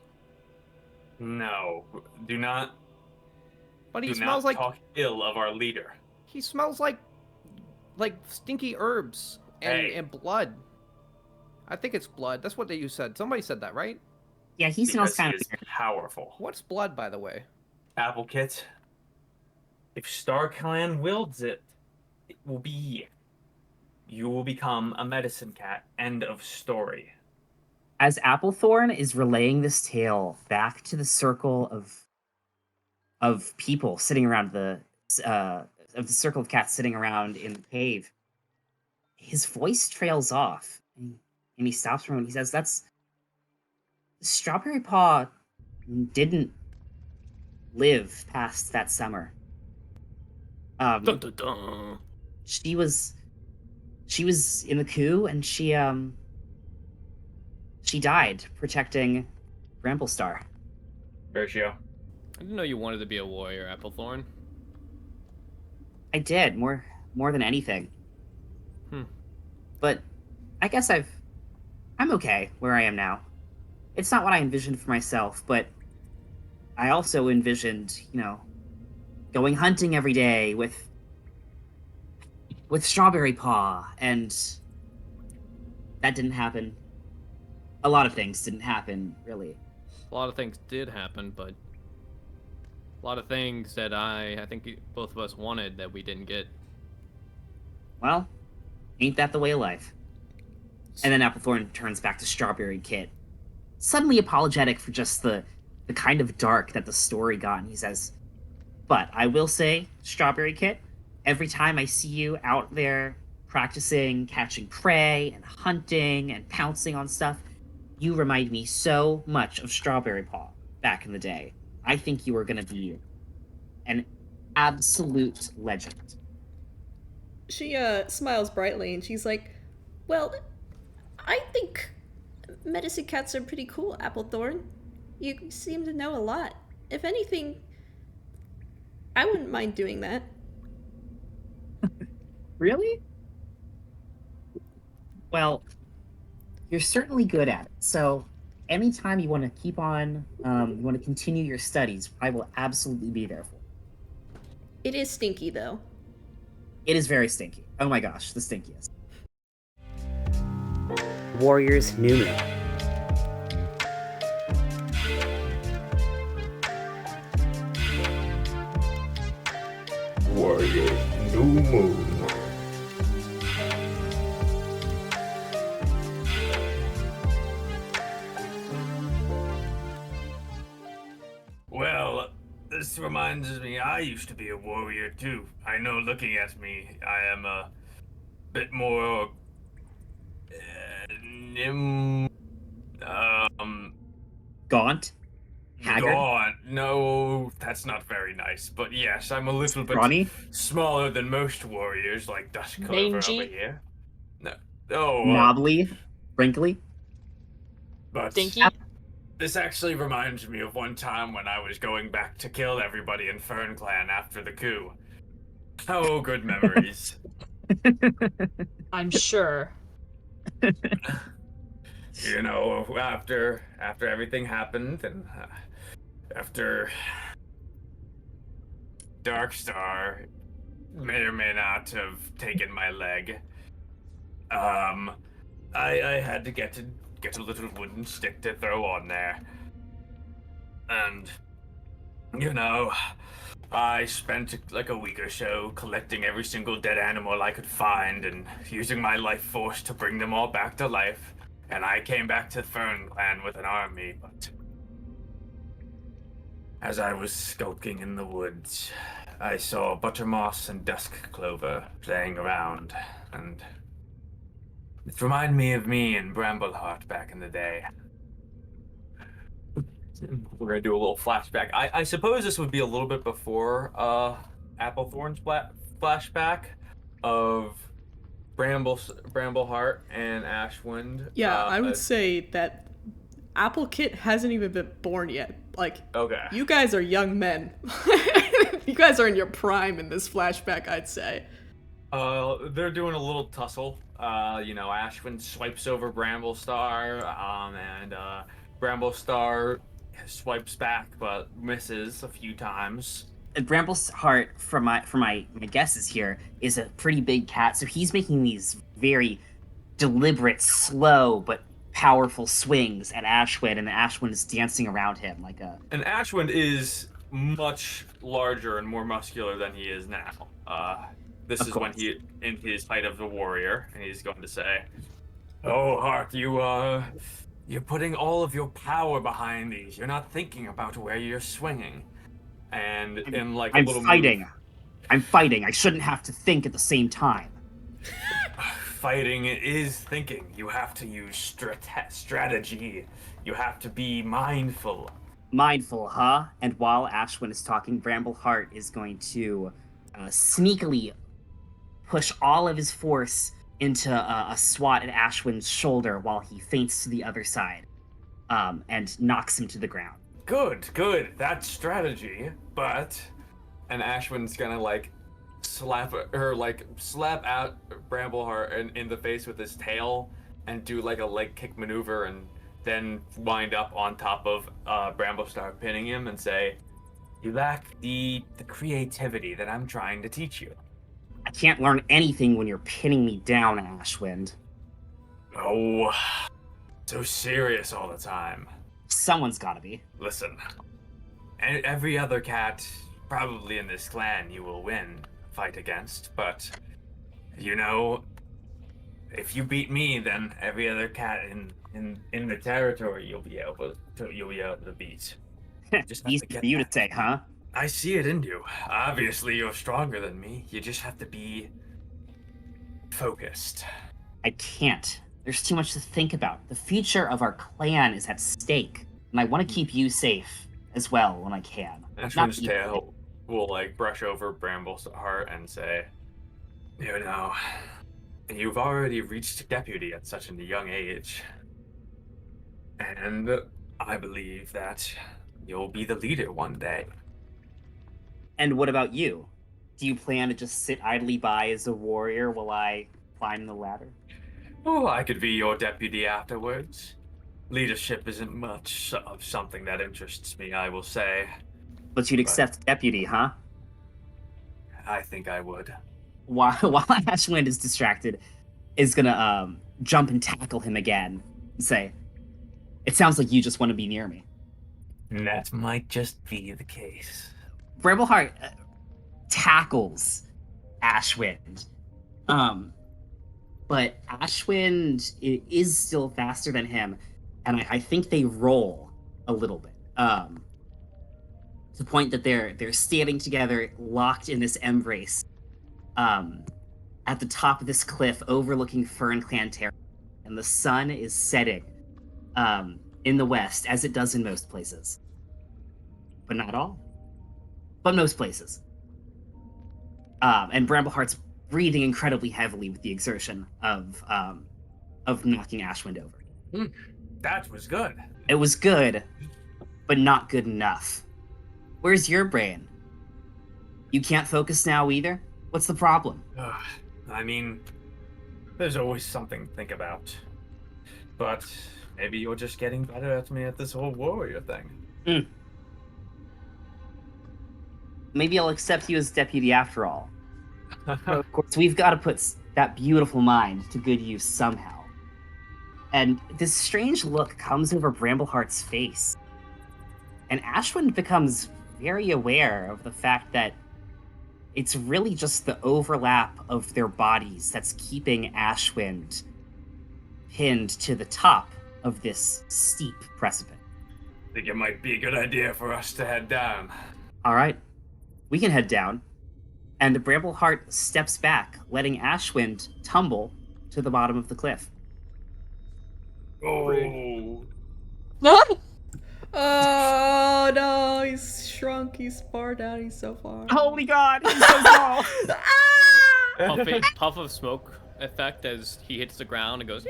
No, do not. but he Do smells not like talk ill of our leader. he smells like stinky herbs Hey. and blood. I think it's blood. That's what you said. Somebody said that, right? Yeah, he smells Because kind he of is weird. powerful. What's blood, by the way? Applecit. If Star Clan wields it, it will be. You will become a medicine cat. End of story. As Applethorn is relaying this tale back to the circle of people sitting around of the circle of cats sitting around in the cave, his voice trails off, and he stops for a moment. He says, "That's Strawberry Paw didn't live past that summer. Dun, dun, dun. She was in the coup, and she died protecting Bramblestar." Ratio. I didn't know you wanted to be a warrior, Applethorn. I did more than anything. Hmm. But I guess I'm okay where I am now. It's not what I envisioned for myself, but I also envisioned, going hunting every day with Strawberry Paw, and that didn't happen. A lot of things didn't happen, really. A lot of things did happen, but a lot of things that I think both of us wanted that we didn't get. Well, ain't that the way of life? And then Applethorn turns back to Strawberry Kit, suddenly apologetic for just the kind of dark that the story got, and he says, "But I will say, Strawberry Kit, every time I see you out there practicing catching prey and hunting and pouncing on stuff, you remind me so much of Strawberry Paw back in the day. I think you are going to be an absolute legend." She smiles brightly and she's like, "Well, I think medicine cats are pretty cool, Applethorn. You seem to know a lot. If anything, I wouldn't mind doing that." Really? Well, you're certainly good at it. So anytime you want to keep on, you want to continue your studies, I will absolutely be there for you. It is stinky though. It is very stinky. Oh my gosh, the stinkiest. Warriors New Moon. Warrior New Moon. Well, this reminds me, I used to be a warrior too. I know looking at me, I am a bit more Gaunt. Haggard. gaunt. No, that's not very nice. But yes, I'm a little bit Scrawny. smaller than most warriors, like Dusk Clover Mangy? over here. No, oh, Knobbly. Wrinkly. but Stinky? this actually reminds me of one time when I was going back to kill everybody in Fern Clan after the coup. Oh, good memories. I'm sure. You know, after everything happened, and after Darkstar may or may not have taken my leg, I had to get a little wooden stick to throw on there, and you know, I spent like a week or so collecting every single dead animal I could find and using my life force to bring them all back to life. And I came back to Fern Clan with an army, but as I was skulking in the woods, I saw buttermoss and dusk clover playing around, and it reminded me and Brambleheart back in the day. We're gonna do a little flashback. I suppose this would be a little bit before Applethorn's flashback of Brambleheart and Ashwind. Yeah, I would say that Apple Kit hasn't even been born yet. Like, Okay. you guys are young men. You guys are in your prime in this flashback, I'd say. They're doing a little tussle. Ashwind swipes over Bramblestar, and Bramblestar swipes back but misses a few times. Bramble's heart, from my guesses here, is a pretty big cat, so he's making these very deliberate, slow but powerful swings at Ashwind, and Ashwind is dancing around him like a. And Ashwind is much larger and more muscular than he is now. This is when he in his height of the warrior, and he's going to say, "Oh, Heart, you're putting all of your power behind these. You're not thinking about where you're swinging." And in like I'm a little fighting. move, I'm fighting. I shouldn't have to think at the same time. Fighting is thinking. You have to use strategy. You have to be mindful. Mindful, huh? And while Ashwin is talking, Brambleheart is going to sneakily push all of his force into a swat at Ashwin's shoulder while he feints to the other side, and knocks him to the ground. Good. That's strategy. But and Ashwin's gonna like slap out Brambleheart in the face with his tail and do like a leg kick maneuver and then wind up on top of Bramblestar, pinning him and say, "You lack the creativity that I'm trying to teach you." I can't learn anything when you're pinning me down, Ashwind. Oh, so serious all the time. Someone's gotta be. Listen, every other cat probably in this clan you will fight against, but if you beat me, then every other cat in the territory you'll be able to beat. Just Easy for you to say, huh? I see it in you. Obviously, you're stronger than me. You just have to be focused. I can't. There's too much to think about. The future of our clan is at stake, and I want to keep you safe as well when I can. Ashwin's tail will like brush over Brambleheart and say, You've already reached deputy at such a young age. And I believe that you'll be the leader one day. And what about you? Do you plan to just sit idly by as a warrior while I climb the ladder? Oh, I could be your deputy afterwards. Leadership isn't much of something that interests me, I will say. But you'd accept deputy, huh? I think I would. While Ashwind is distracted, is gonna jump and tackle him again and say, "It sounds like you just want to be near me." That might just be the case. Brambleheart tackles Ashwind, but Ashwind is still faster than him, and I think they roll a little bit. To the point that they're standing together, locked in this embrace, at the top of this cliff overlooking Fern Clan territory, and the sun is setting in the west, as it does in most places. But not all. But most places. And Brambleheart's breathing incredibly heavily with the exertion of knocking Ashwind over. That was good. It was good, but not good enough. Where's your brain? You can't focus now either? What's the problem? I mean, there's always something to think about. But maybe you're just getting better at me at this whole warrior thing. Maybe I'll accept you as deputy after all. Of course, we've got to put that beautiful mind to good use somehow. And this strange look comes over Brambleheart's face. And Ashwind becomes very aware of the fact that it's really just the overlap of their bodies that's keeping Ashwind pinned to the top of this steep precipice. I think it might be a good idea for us to head down. All right, we can head down. And Brambleheart steps back, letting Ashwind tumble to the bottom of the cliff. Oh. Oh no, he's shrunk, he's far down, he's so far. Holy God, he's so small! Puff of smoke effect as he hits the ground and goes.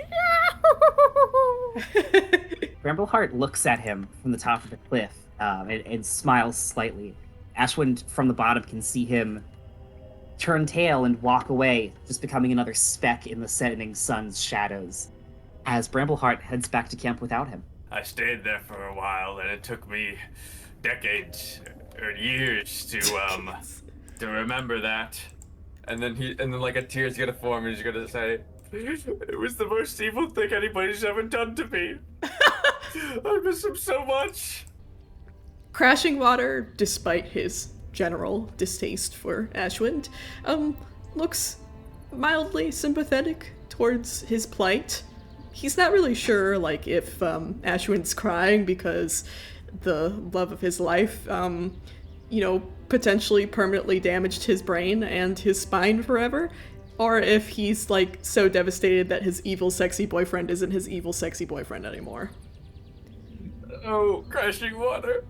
Brambleheart looks at him from the top of the cliff and smiles slightly. Ashwind from the bottom can see him turn tail and walk away, just becoming another speck in the setting sun's shadows, as Brambleheart heads back to camp without him. I stayed there for a while, and it took me decades or years to remember that. And then like a tear's gonna form, and he's gonna say, "It was the most evil thing anybody's ever done to me. I miss him so much." Crashing Water, despite his general distaste for Ashwind, looks mildly sympathetic towards his plight. He's not really sure, like, if Ashwind's crying because the love of his life, potentially permanently damaged his brain and his spine forever, or if he's, like, so devastated that his evil, sexy boyfriend isn't his evil, sexy boyfriend anymore. Oh, Crashing Water.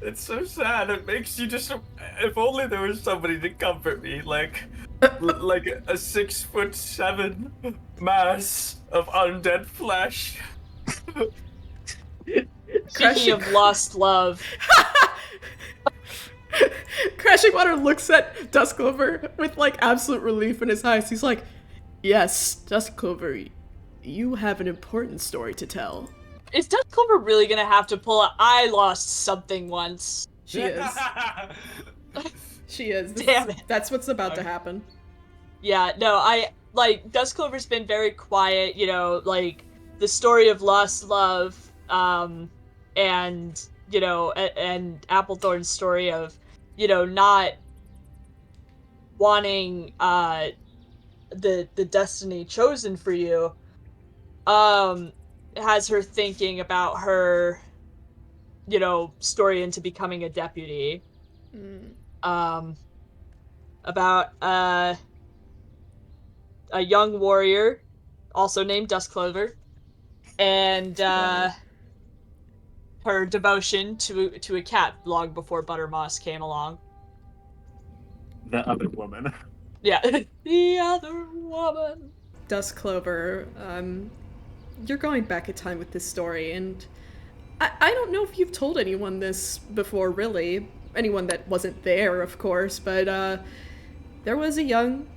It's so sad. It makes you just... If only there was somebody to comfort me, like a 6'7" mass of undead flesh. Speaking of lost love. Crashing Water looks at Duskclover with, like, absolute relief in his eyes. He's like, "Yes, Duskclover, you have an important story to tell." Is Duskclover really gonna have to pull a I lost something once? She is. She is. Damn it. That's what's about to happen. Yeah, no, Duskclover's been very quiet, like, the story of lost love, and, and Applethorn's story of, not wanting, the destiny chosen for you, has her thinking about her, story into becoming a deputy. About, a young warrior, also named Duskclover, and her devotion to a cat long before Buttermoss came along. The other woman. Yeah, the other woman. Duskclover, you're going back in time with this story, and I don't know if you've told anyone this before, really. Anyone that wasn't there, of course, but there was a young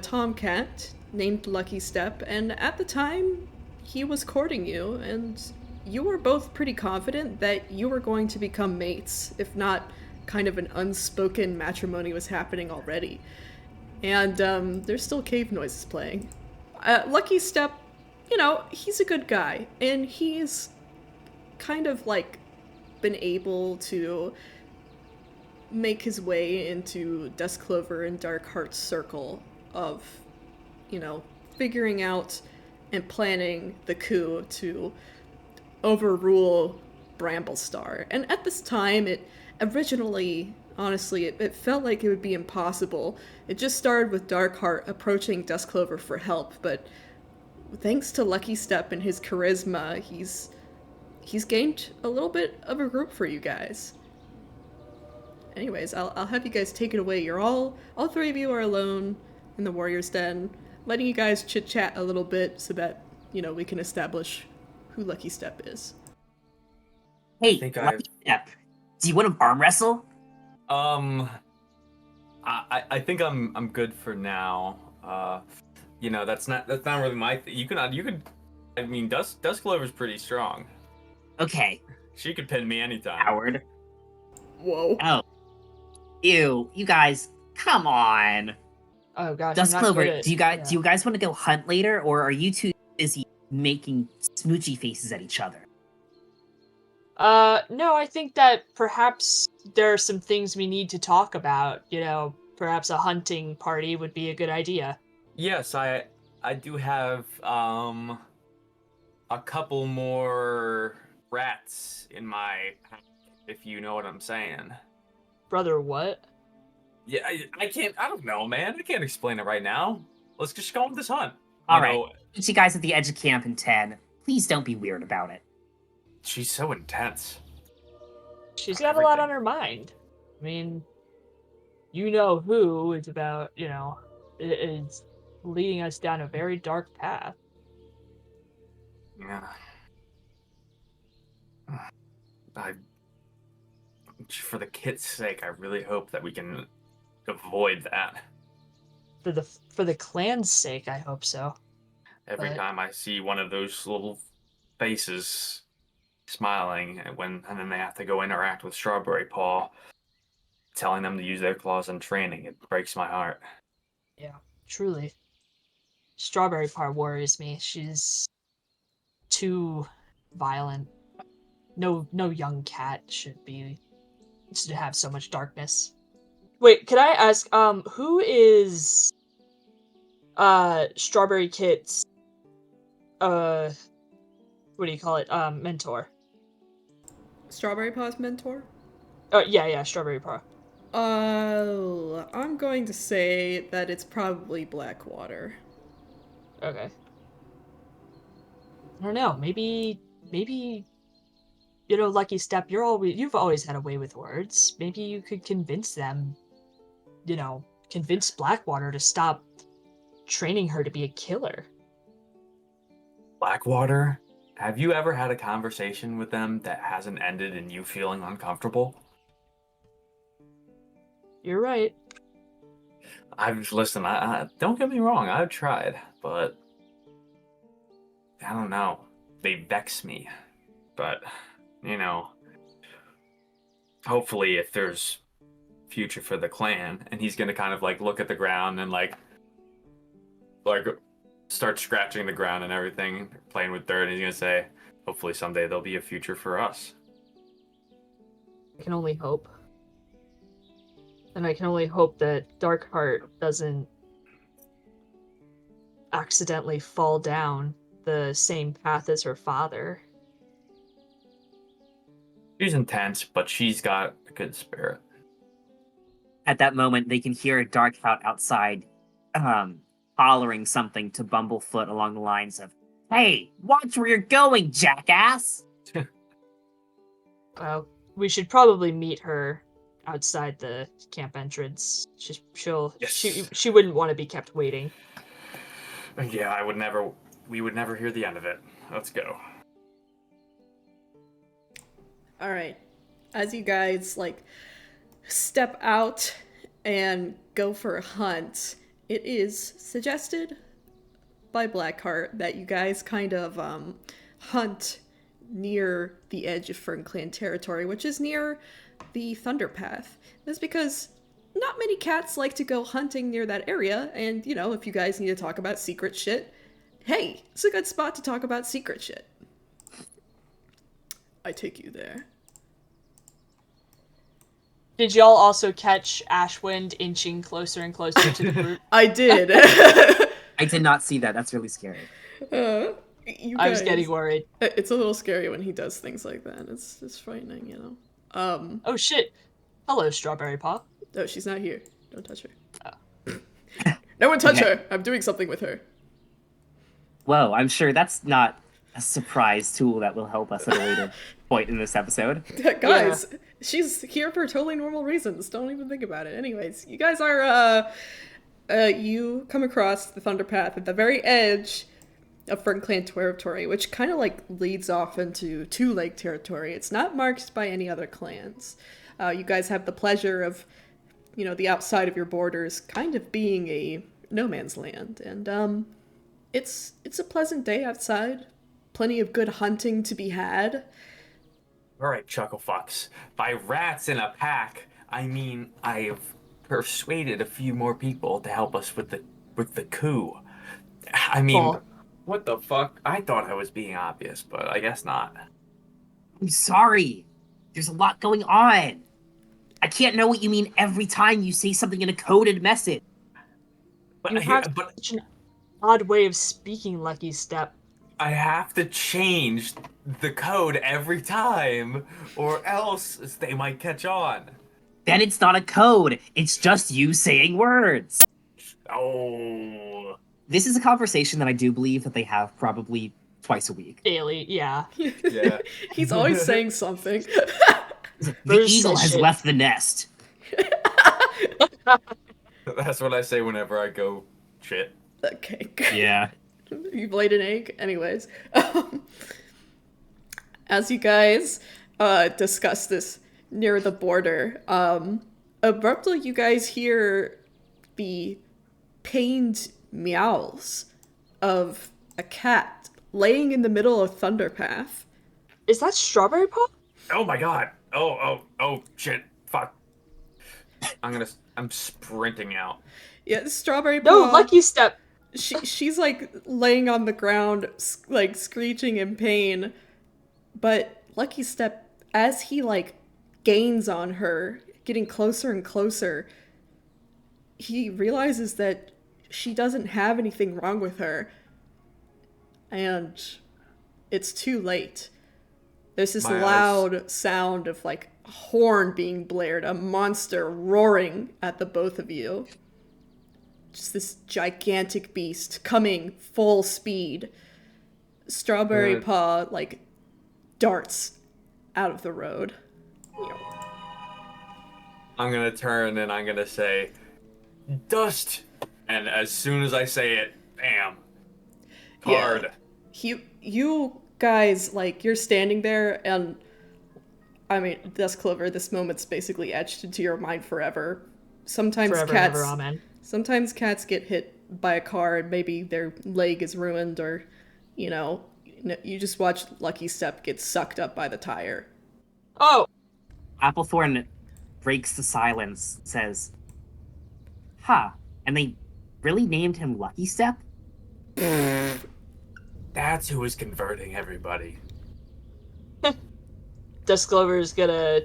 tomcat named Lucky Step, and at the time, he was courting you, and you were both pretty confident that you were going to become mates, if not kind of an unspoken matrimony was happening already. And there's still cave noises playing. Lucky Step, he's a good guy, and he's kind of, like, been able to make his way into Duskclover and Darkheart's circle of, figuring out and planning the coup to overrule Bramblestar. And at this time, it originally, honestly, it felt like it would be impossible. It just started with Darkheart approaching Duskclover for help, but thanks to Lucky Step and his charisma, he's gained a little bit of a group for you guys. Anyways, I'll have you guys take it away. You're all three of you are alone in the Warrior's Den, letting you guys chit-chat a little bit so that, we can establish who Lucky Step is. Hey, think Lucky Step, do you want to arm wrestle? I think I'm good for now. That's not really my thing. You could. I mean, Duskclover's pretty strong. Okay. She could pin me anytime. Howard. Whoa. Oh. Ew, you guys, come on. Oh gosh. I'm not good Duskclover, at- do you guys want to go hunt later, or are you too busy making smoochy faces at each other? No, I think that perhaps there are some things we need to talk about. Perhaps a hunting party would be a good idea. Yes, I do have a couple more rats in my pack, if you know what I'm saying. Brother, what? Yeah, I don't know, man. I can't explain it right now. Let's just go on this hunt. All right. Meet you guys at the edge of camp in 10. Please don't be weird about it. She's so intense. She's got a lot on her mind. I mean, who is about, is leading us down a very dark path. Yeah. For the kid's sake, I really hope that we can avoid that. For the clan's sake, I hope so. Every time I see one of those little faces smiling, and then they have to go interact with Strawberry Paw, telling them to use their claws in training, it breaks my heart. Yeah, truly. Strawberry Paw worries me. She's too violent. No young cat should have so much darkness. Wait, could I ask, who is Strawberry Kit's what do you call it? Mentor? Strawberry Paw's mentor? Oh yeah, Strawberry Paw. I'm going to say that it's probably Blackwater. Okay. I don't know, maybe Lucky Step, you've always had a way with words. Maybe you could convince them, convince Blackwater to stop training her to be a killer. Blackwater? Have you ever had a conversation with them that hasn't ended in you feeling uncomfortable? You're right. Listen, don't get me wrong, I've tried, but I don't know. They vex me. But, hopefully if there's future for the clan, and he's gonna kind of look at the ground and like start scratching the ground and everything, playing with dirt, and he's gonna say, hopefully someday there'll be a future for us. I can only hope. And I can only hope that Darkheart doesn't accidentally fall down the same path as her father. She's intense, but she's got a good spirit. At that moment, they can hear Darkheart outside hollering something to Bumblefoot along the lines of, "Hey, watch where you're going, jackass!" We should probably meet her outside the camp entrance. She wouldn't want to be kept waiting. Yeah, we would never hear the end of it. Let's go. All right. As you guys step out and go for a hunt, it is suggested by Blackheart that you guys kind of hunt near the edge of Fern Clan territory, which is near the Thunder Path. That's because not many cats like to go hunting near that area, and if you guys need to talk about secret shit, hey, it's a good spot to talk about secret shit. I take you there. Did y'all also catch Ashwind inching closer and closer to the group? I did. I did not see that. That's really scary. I was getting worried. It's a little scary when he does things like that. It's frightening, Oh shit. Hello, Strawberry Paw. Oh, she's not here. Don't touch her. Oh. No one touch her! I'm doing something with her. Whoa, I'm sure that's not a surprise tool that will help us at a later point in this episode. Guys, she's here for totally normal reasons. Don't even think about it. Anyways, you guys are, you come across the Thunder Path at the very edge of Fern Clan territory, which kind of leads off into Two Lake territory. It's not marked by any other clans. You guys have the pleasure of, the outside of your borders kind of being a no man's land. And, it's a pleasant day outside. Plenty of good hunting to be had. All right, Chucklefucks. By rats in a pack, I mean I've persuaded a few more people to help us with the coup. I mean, what the fuck? I thought I was being obvious, but I guess not. I'm sorry. There's a lot going on. I can't know what you mean every time you say something in a coded message. But, You have but such an odd way of speaking, Lucky Step. I have to change the code every time, or else they might catch on. Then it's not a code. It's just you saying words. oh, This is a conversation that I do believe that they have probably twice a week. Daily, yeah. Yeah. He's always saying something. The Bruce eagle says has shit. left the nest. That's what I say whenever I go shit. Okay. Yeah. You've laid an egg? Anyways. As you guys discuss this near the border, abruptly you guys hear the pained meows of a cat laying in the middle of Thunderpath. Is that Strawberry Paw? oh my god. Oh, shit. Fuck. I'm sprinting out. Yeah, Strawberry No, Paw. Lucky Step. She's like laying on the ground, like screeching in pain. But Lucky Step, as he like gains on her, getting closer and closer, he realizes that she doesn't have anything wrong with her. And it's too late. There's this My eyes. loud sound of like a horn being blared, a monster roaring at the both of you. Just this gigantic beast coming full speed. Strawberry Good. Paw like darts out of the road. I'm gonna turn and I'm gonna say, dust! And as soon as I say it, bam. Hard. You guys, like, you're standing there, and I mean, Dusk Clover, this moment's basically etched into your mind forever. Sometimes Forever, cats, ever, amen. sometimes cats get hit by a car and maybe their leg is ruined, or you just watch Lucky Step get sucked up by the tire. Oh, Applethorn breaks the silence, says, "Huh, and they really named him Lucky Step?" That's who is converting everybody. Dusk Clover's gonna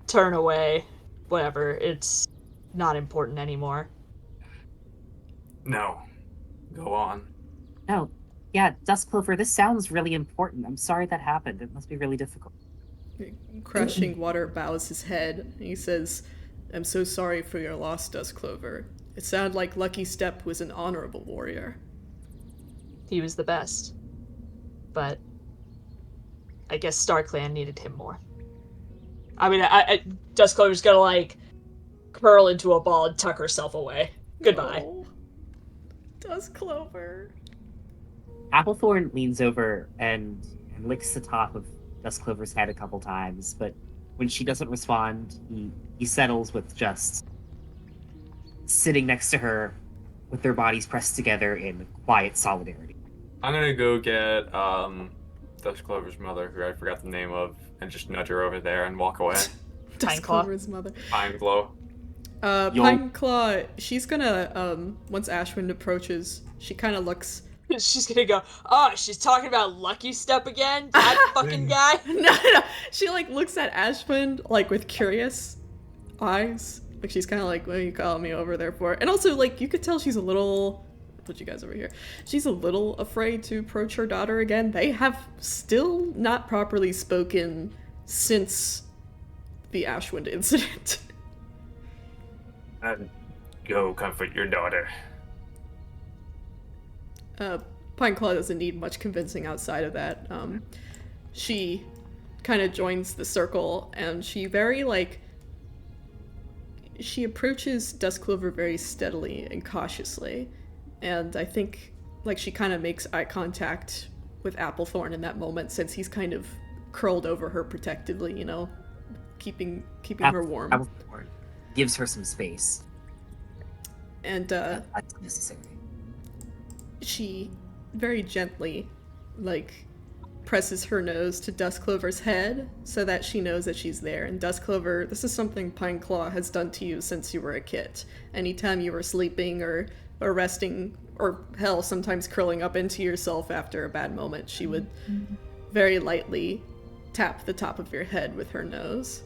turn away. Whatever, it's not important anymore. No. Go on. No. Yeah, Dusk Clover, this sounds really important. I'm sorry that happened. It must be really difficult. Crushing Water bows his head, and he says, "I'm so sorry for your loss, Dusk Clover. It sounded like Lucky Step was an honorable warrior." He was the best. But I guess StarClan needed him more. I mean, Dusk Clover's gonna, like, curl into a ball and tuck herself away. Goodbye. No. Dusk Clover. Applethorn leans over and licks the top of Dusk Clover's head a couple times, but when she doesn't respond, he settles with just sitting next to her with their bodies pressed together in quiet solidarity. I'm gonna go get Dusk Clover's mother, who I forgot the name of, and just nudge her over there and walk away. Dusk Pineclaw. Clover's mother. Pine Glow. Pineclaw, she's gonna, once Ashwind approaches, she kind of looks... She's gonna go, oh, she's talking about Lucky Step again? That fucking guy? No. She, like, looks at Ashwind, like, with curious eyes. Like, she's kind of like, what are you calling me over there for? And also, like, you could tell she's a little... Put you guys over here. She's a little afraid to approach her daughter again. They have still not properly spoken since the Ashwind incident. Go comfort your daughter. Pineclaw doesn't need much convincing outside of that. She kind of joins the circle, and she very, like... She approaches Dusk Clover very steadily and cautiously. And I think, like, she kind of makes eye contact with Applethorn in that moment, since he's kind of curled over her protectively, keeping her warm. Applethorn gives her some space. And That's necessary. she very gently, like, presses her nose to Dusk Clover's head so that she knows that she's there. And Dusk Clover, this is something Pineclaw has done to you since you were a kid. Anytime you were sleeping or resting, or hell, sometimes curling up into yourself after a bad moment, she would very lightly tap the top of your head with her nose.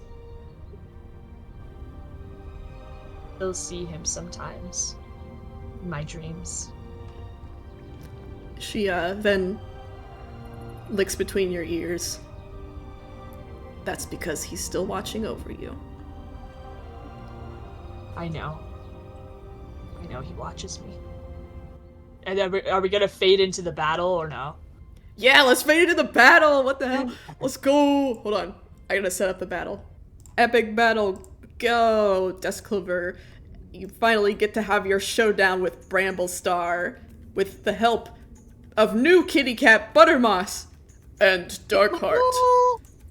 still see him sometimes in my dreams. She then licks between your ears. That's because he's still watching over you. I know. I know he watches me. And then are we gonna fade into the battle or no? Yeah, let's fade into the battle! What the hell? Let's go! Hold on. I gotta set up the battle. Epic battle, go! Dusk Clover, you finally get to have your showdown with Bramblestar with the help of new kitty cat Buttermoss and Darkheart.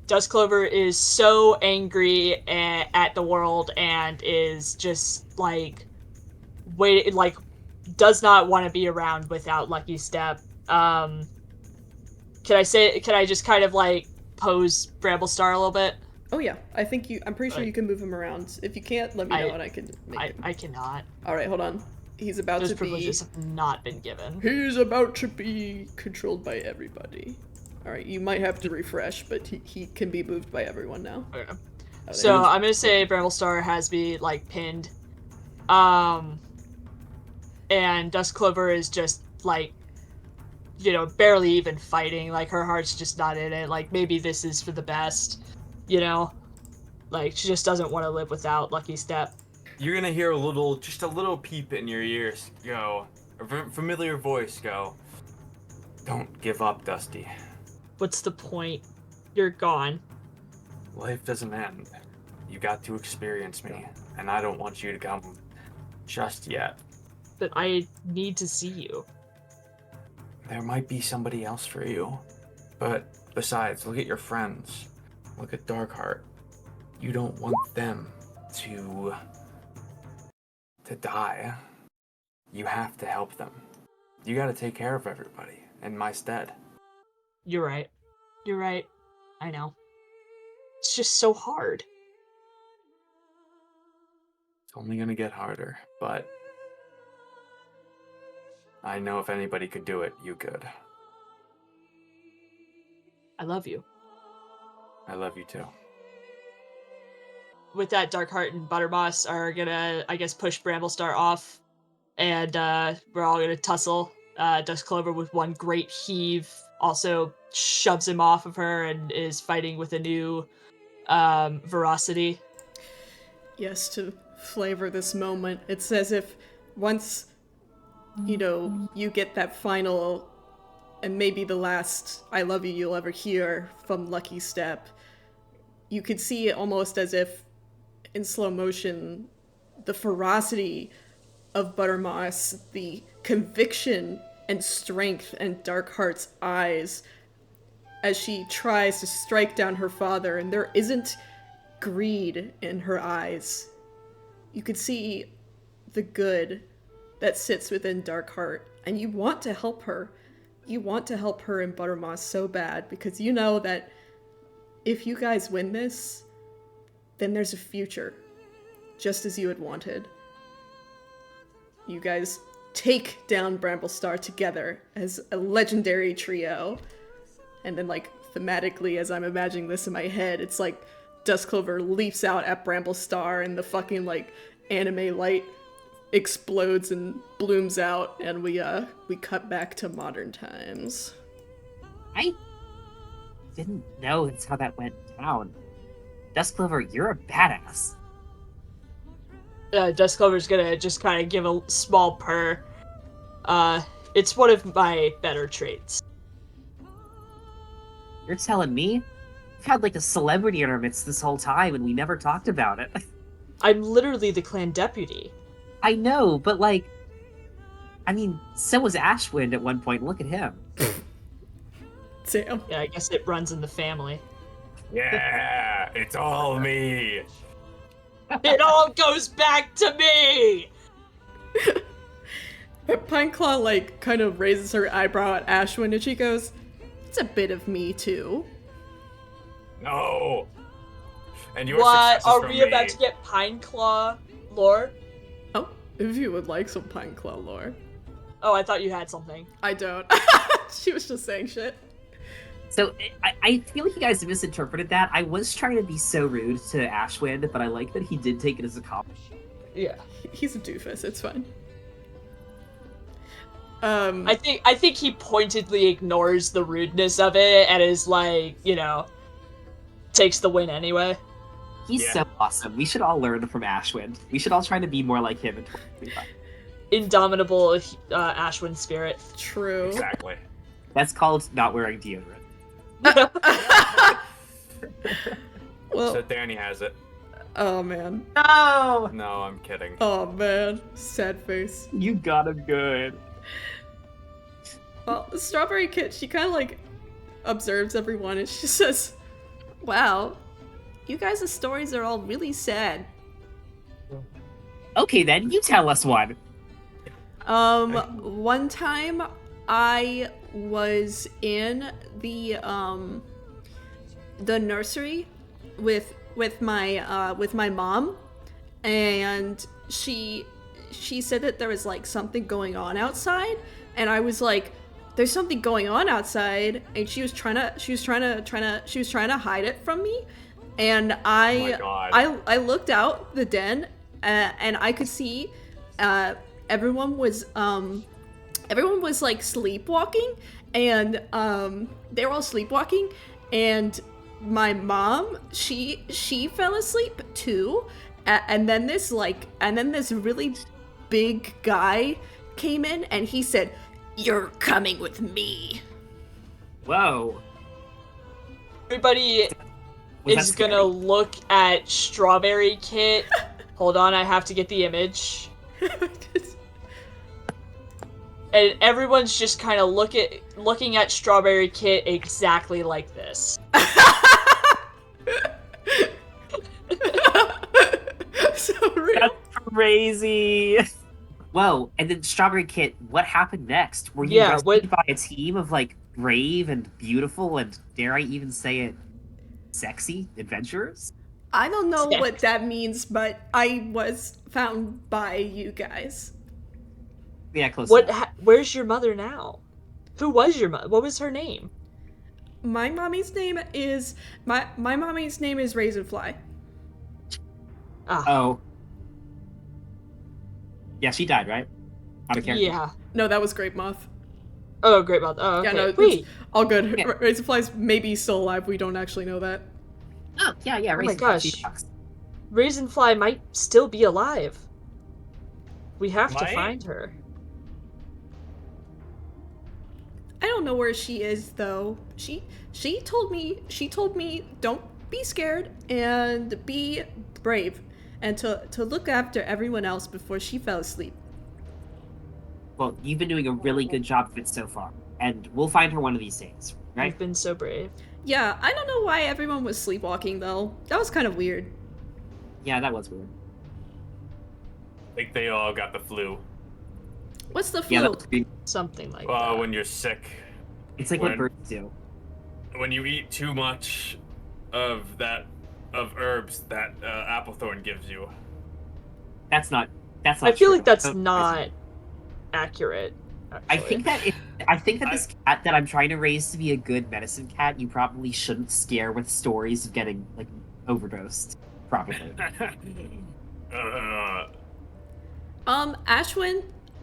Dusk Clover is so angry at the world and is just like, does not want to be around without Lucky Step. Can I just kind of like pose Bramblestar a little bit? Oh yeah, I'm pretty sure you can move him around. If you can't, let me know and I can make him. I cannot. Alright, hold on. He's about Those to be... privileges have not been given. He's about to be controlled by everybody. Alright, you might have to refresh, but he can be moved by everyone now. Okay. Oh, So I'm gonna say Bramblestar has me like pinned. And Dusk Clover is just like, you know, barely even fighting. Like her heart's just not in it. Like maybe this is for the best, you know? Like she just doesn't want to live without Lucky Step. You're gonna hear just a little peep in your ears go, a familiar voice go, "Don't give up, Dusty. What's the point? You're gone." Life doesn't end. You got to experience me, and I don't want you to come just yet. But I need to see you. There might be somebody else for you. But besides, look at your friends. Look at Darkheart. You don't want them to die. You have to help them. You gotta take care of everybody in my stead. You're right. You're right. I know. It's just so hard. It's only gonna get harder, but I know if anybody could do it, you could. I love you. I love you too. With that, Darkheart and Buttermoss are gonna, I guess, push Bramblestar off, and we're all gonna tussle. Dusk Clover, with one great heave, also shoves him off of her and is fighting with a new ferocity. Yes, to flavor this moment, it's as if once, you know, you get that final and maybe the last I love you you'll ever hear from Lucky Step, you could see it almost as if in slow motion, the ferocity of Buttermoss, the conviction and strength in Darkheart's eyes as she tries to strike down her father, and there isn't greed in her eyes. You could see the good that sits within Darkheart, and you want to help her. You want to help her and Buttermoss so bad, because you know that if you guys win this, then there's a future, just as you had wanted. You guys take down Bramblestar together as a legendary trio. And then, like, thematically, as I'm imagining this in my head, it's like Dusk Clover leaps out at Bramblestar and the fucking, like, anime light explodes and blooms out, and we cut back to modern times. I didn't know that's how that went down. Dusk Clover, you're a badass. Dusk Clover's gonna just kind of give a small purr. It's one of my better traits. You're telling me? We've had like a celebrity in our midst this whole time and we never talked about it. I'm literally the clan deputy. I know, but like, I mean, so was Ashwind at one point. Look at him. Damn. Yeah, I guess it runs in the family. Yeah, it's all me. It all goes back to me! Pineclaw, like, kind of raises her eyebrow at Ashwin, and she goes, "It's a bit of me, too." No. And your What? success is Are from we me. about to get Pineclaw lore? Oh, if you would like some Pineclaw lore. Oh, I thought you had something. I don't. She was just saying shit. So I feel like you guys misinterpreted that. I was trying to be so rude to Ashwind, but I like that he did take it as a compliment. Yeah. He's a doofus. It's fine. I think he pointedly ignores the rudeness of it and is like, takes the win anyway. He's so awesome. We should all learn from Ashwin. We should all try to be more like him in 2025. Indomitable Ashwin spirit. True. Exactly. That's called not wearing deodorant. Well, So Danny has it. oh man. No! No, I'm kidding. Oh man. Sad face. You got him good. Well, Strawberry Kit, she kind of like observes everyone and she says, "Wow, you guys' stories are all really sad." Okay then, you tell us one. One time I was in the nursery with my mom, and she said that there was like something going on outside, and I was like, "There's something going on outside," and she was trying to hide it from me, and Oh my God. I looked out the den, and I could see everyone was like sleepwalking, and they were all sleepwalking, and my mom, she fell asleep too, and then this really big guy came in and he said, "You're coming with me." Whoa. Everybody Was is that gonna scary? look at Strawberry Kit. Hold on, I have to get the image. And everyone's just kind of looking at Strawberry Kit exactly like this. So real. That's crazy. Whoa, and then Strawberry Kit, what happened next? Were you Yeah, rescued by a team of like brave and beautiful and dare I even say it, sexy adventurers? I don't know Sick. what that means, but I was found by you guys. Yeah, close enough. Where's your mother now? Who was your mother? What was her name? My mommy's name is Raisinfly. Ah, Oh. Yeah, she died, right? Out of character. yeah. No, that was Grape Moth. Oh, great about that. Oh, okay. Yeah, no, it's Wait. all good. Yeah. Raisinfly's maybe still alive. We don't actually know that. Oh, yeah, Oh my Raisin gosh. she sucks. Raisinfly might still be alive. We have to Might? find her. I don't know where she is though. She told me don't be scared and be brave and to look after everyone else before she fell asleep. Well, you've been doing a really good job of it so far, and we'll find her one of these days, right? You've been so brave. Yeah, I don't know why everyone was sleepwalking though. That was kind of weird. Yeah, that was weird. I think they all got the flu. What's the flu? Yeah, that was weird. Something like Well, that. when you're sick, It's like what When- birds do. when you eat too much of herbs that Applethorn gives you. That's not I feel true. like that's Oh, not accurate. I actually. think that this cat that I'm trying to raise to be a good medicine cat, you probably shouldn't scare with stories of getting like overdosed. Probably.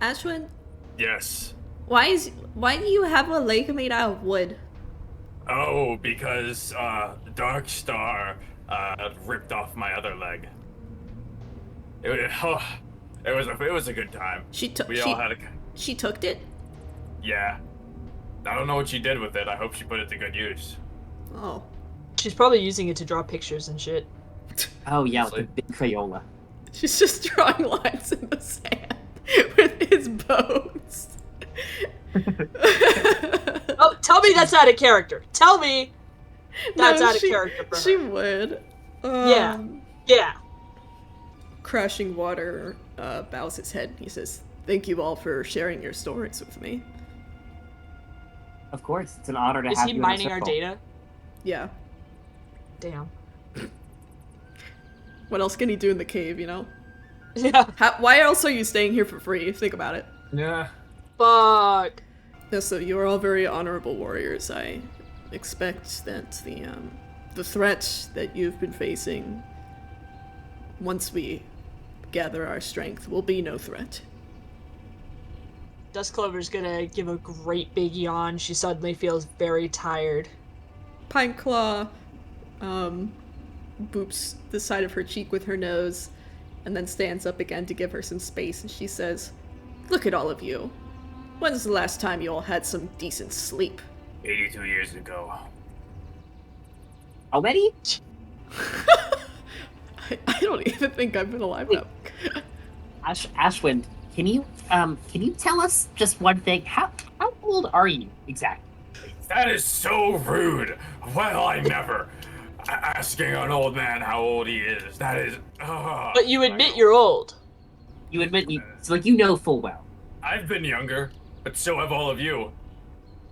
Ashwin, Yes. why do you have a leg made out of wood? Oh, because Dark Star ripped off my other leg. It was a good time. We all had a She took it? yeah. I don't know what she did with it. I hope she put it to good use. Oh. She's probably using it to draw pictures and shit. Oh yeah, like a Honestly. big Crayola. She's just drawing lines in the sand with his bones. Oh, tell me that's out of character. Tell me that's No, out of character for She her. would. Yeah. Yeah. Crashing Water bows his head. He says, "Thank you all for sharing your stories with me." Of course, it's an honor to Is have he you in our mining our circle. data? Yeah. Damn. What else can he do in the cave, you know? Yeah. Why else are you staying here for free? Think about it. Yeah. Fuck. Yeah, so you are all very honorable warriors. I expect that the threat that you've been facing, once we gather our strength, will be no threat. Dust Clover's gonna give a great big yawn. She suddenly feels very tired. Pineclaw boops the side of her cheek with her nose, and then stands up again to give her some space, and she says, "Look at all of you. When's the last time you all had some decent sleep?" 82 years ago. Already? I don't even think I've been alive now. Ashwin, can you tell us just one thing? How old are you exactly? That is so rude. Well, I never. Asking an old man how old he is, that is... But you admit you're old. You admit so you know full well. I've been younger, but so have all of you.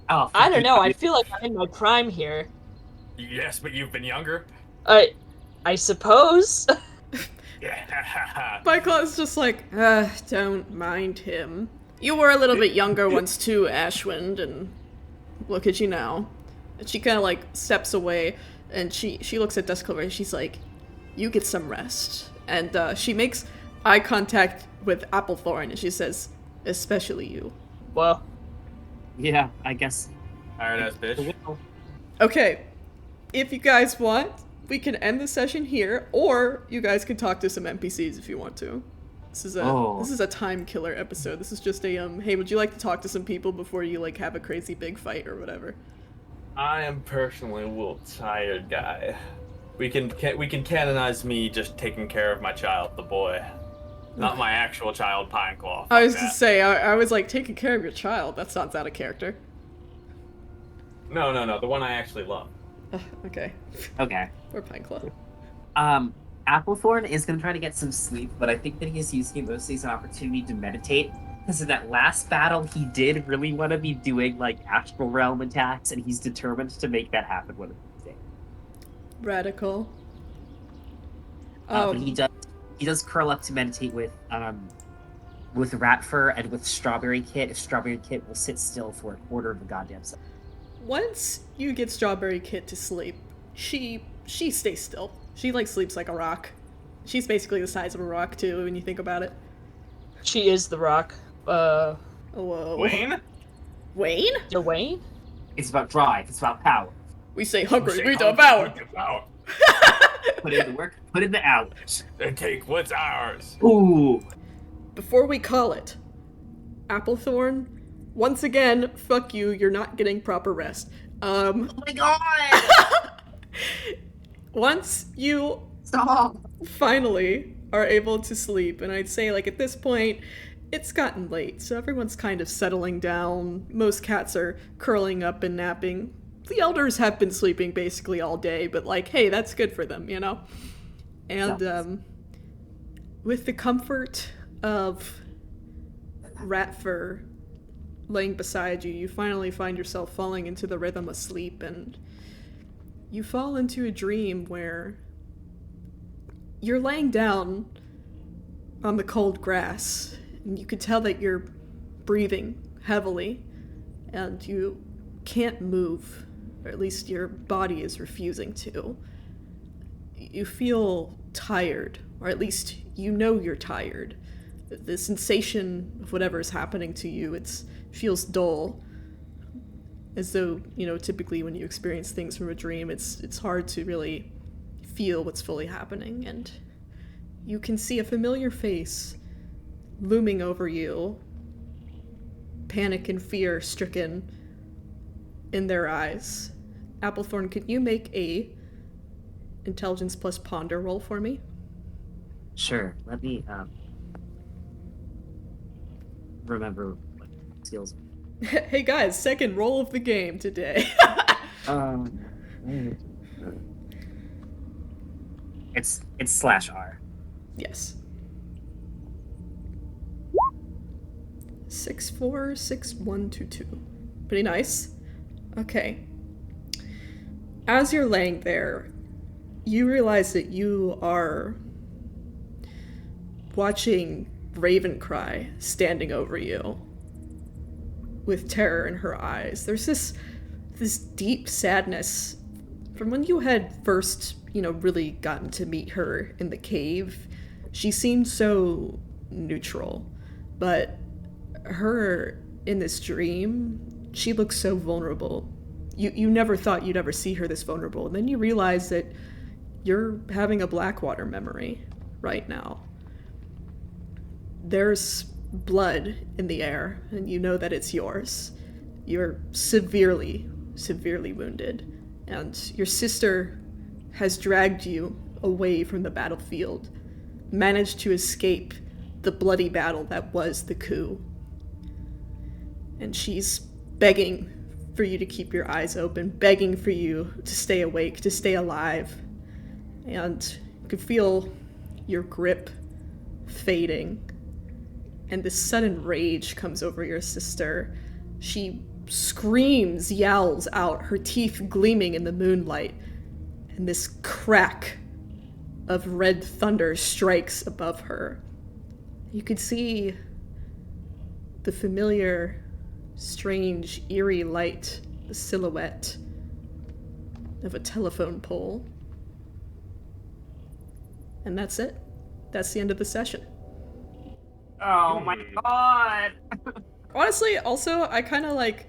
Oh, I don't know, I feel like I'm in my prime here. Yes, but you've been younger? I suppose. Yeah. Pineclaw's just like, don't mind him. You were a little bit younger once too, Ashwind, and look at you now. And she kind of like steps away, and she looks at Duskclover, and she's like, you get some rest. And she makes eye contact with Applethorn, and she says, especially you. Well. Yeah, I guess. Tired ass bitch. Okay, if you guys want, we can end the session here, or you guys can talk to some NPCs if you want to. This is a time killer episode. This is just a hey, would you like to talk to some people before you like have a crazy big fight or whatever? I am personally a little tired guy. We can canonize me just taking care of my child, the boy. Not my actual child, Pineclaw. I was to say, I was like, taking care of your child? That sounds out of character. No, the one I actually love. Okay. Okay. Or Pineclaw. Applethorn is gonna try to get some sleep, but I think that he's using it mostly as an opportunity to meditate. Because in that last battle, he did really want to be doing like astral realm attacks, and he's determined to make that happen one of these days. Radical. But he does curl up to meditate with Ratfur and with Strawberry Kit. If Strawberry Kit will sit still for a quarter of the goddamn second. Once you get Strawberry Kit to sleep, she stays still. She like sleeps like a rock. She's basically the size of a rock too when you think about it. She is the rock. Whoa. Wayne? Wayne? You're Wayne? It's about drive. It's about power. We say hungry, we devour. Put in the work. Put in the hours. And take what's ours. Ooh. Before we call it, Applethorn, once again, fuck you, you're not getting proper rest. Oh my god! Once you Stop! finally are able to sleep, and I'd say like at this point, it's gotten late, so everyone's kind of settling down. Most cats are curling up and napping. The elders have been sleeping basically all day, but like, hey, that's good for them, you know? And with the comfort of Ratfur laying beside you, you finally find yourself falling into the rhythm of sleep, and you fall into a dream where you're laying down on the cold grass, and you could tell that you're breathing heavily, and you can't move, or at least your body is refusing to. You feel tired, or at least you know you're tired. The sensation of whatever is happening to you, it feels dull. As though, you know, typically when you experience things from a dream, it's hard to really feel what's fully happening, and you can see a familiar face looming over you, panic and fear stricken in their eyes. Applethorn, could you make a intelligence plus ponder roll for me? Sure. Let me remember what skills. Hey guys, second roll of the game today. It's /R. Yes. 646122. Pretty nice. Okay. As you're laying there, you realize that you are watching Ravencry standing over you with terror in her eyes. There's this deep sadness from when you had first, you know, really gotten to meet her in the cave. She seemed so neutral, but her in this dream, she looks so vulnerable. You never thought you'd ever see her this vulnerable, and then you realize that you're having a Blackwater memory right now. There's blood in the air, and you know that it's yours. You're severely, severely wounded, and your sister has dragged you away from the battlefield, managed to escape the bloody battle that was the coup. And she's begging for you to keep your eyes open, begging for you to stay awake, to stay alive. And you could feel your grip fading. And this sudden rage comes over your sister. She screams, yells out, her teeth gleaming in the moonlight. And this crack of red thunder strikes above her. You could see the familiar, strange, eerie light, the silhouette of a telephone pole. And that's it. That's the end of the session. Oh my god! Honestly, also, I kind of like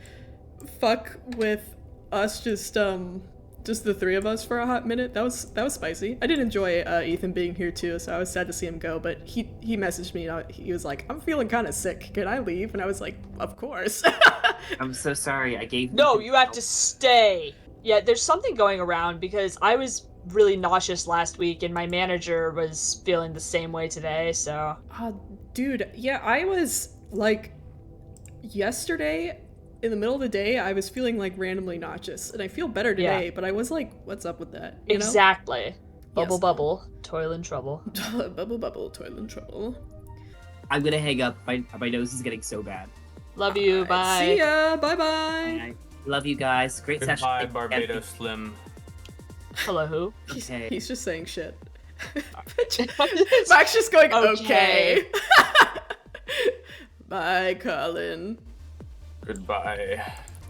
fuck with us just the three of us for a hot minute. That was spicy. I did enjoy Ethan being here too, so I was sad to see him go, but he messaged me and he was like, I'm feeling kind of sick. Can I leave? And I was like, of course. I'm so sorry. I gave No, you have to stay. Yeah, there's something going around because I was really nauseous last week and my manager was feeling the same way today, so. Dude, yeah, I was like, yesterday, in the middle of the day, I was feeling like randomly nauseous, and I feel better today, but I was like, what's up with that? You know? Exactly. Bubble, Yes. bubble, toil and trouble. Bubble, bubble, toil and trouble. I'm gonna hang up. My nose is getting so bad. Love you, bye. See ya, bye-bye. Alright. Love you guys. Great session. Goodbye, Barbados Slim. Hello, who? Okay. He's just saying shit. Mac's just going, okay. Bye, Colin. Goodbye.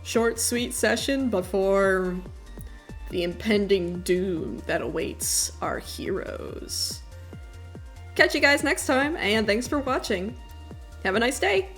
Short, sweet session before the impending doom that awaits our heroes. Catch you guys next time, and thanks for watching. Have a nice day.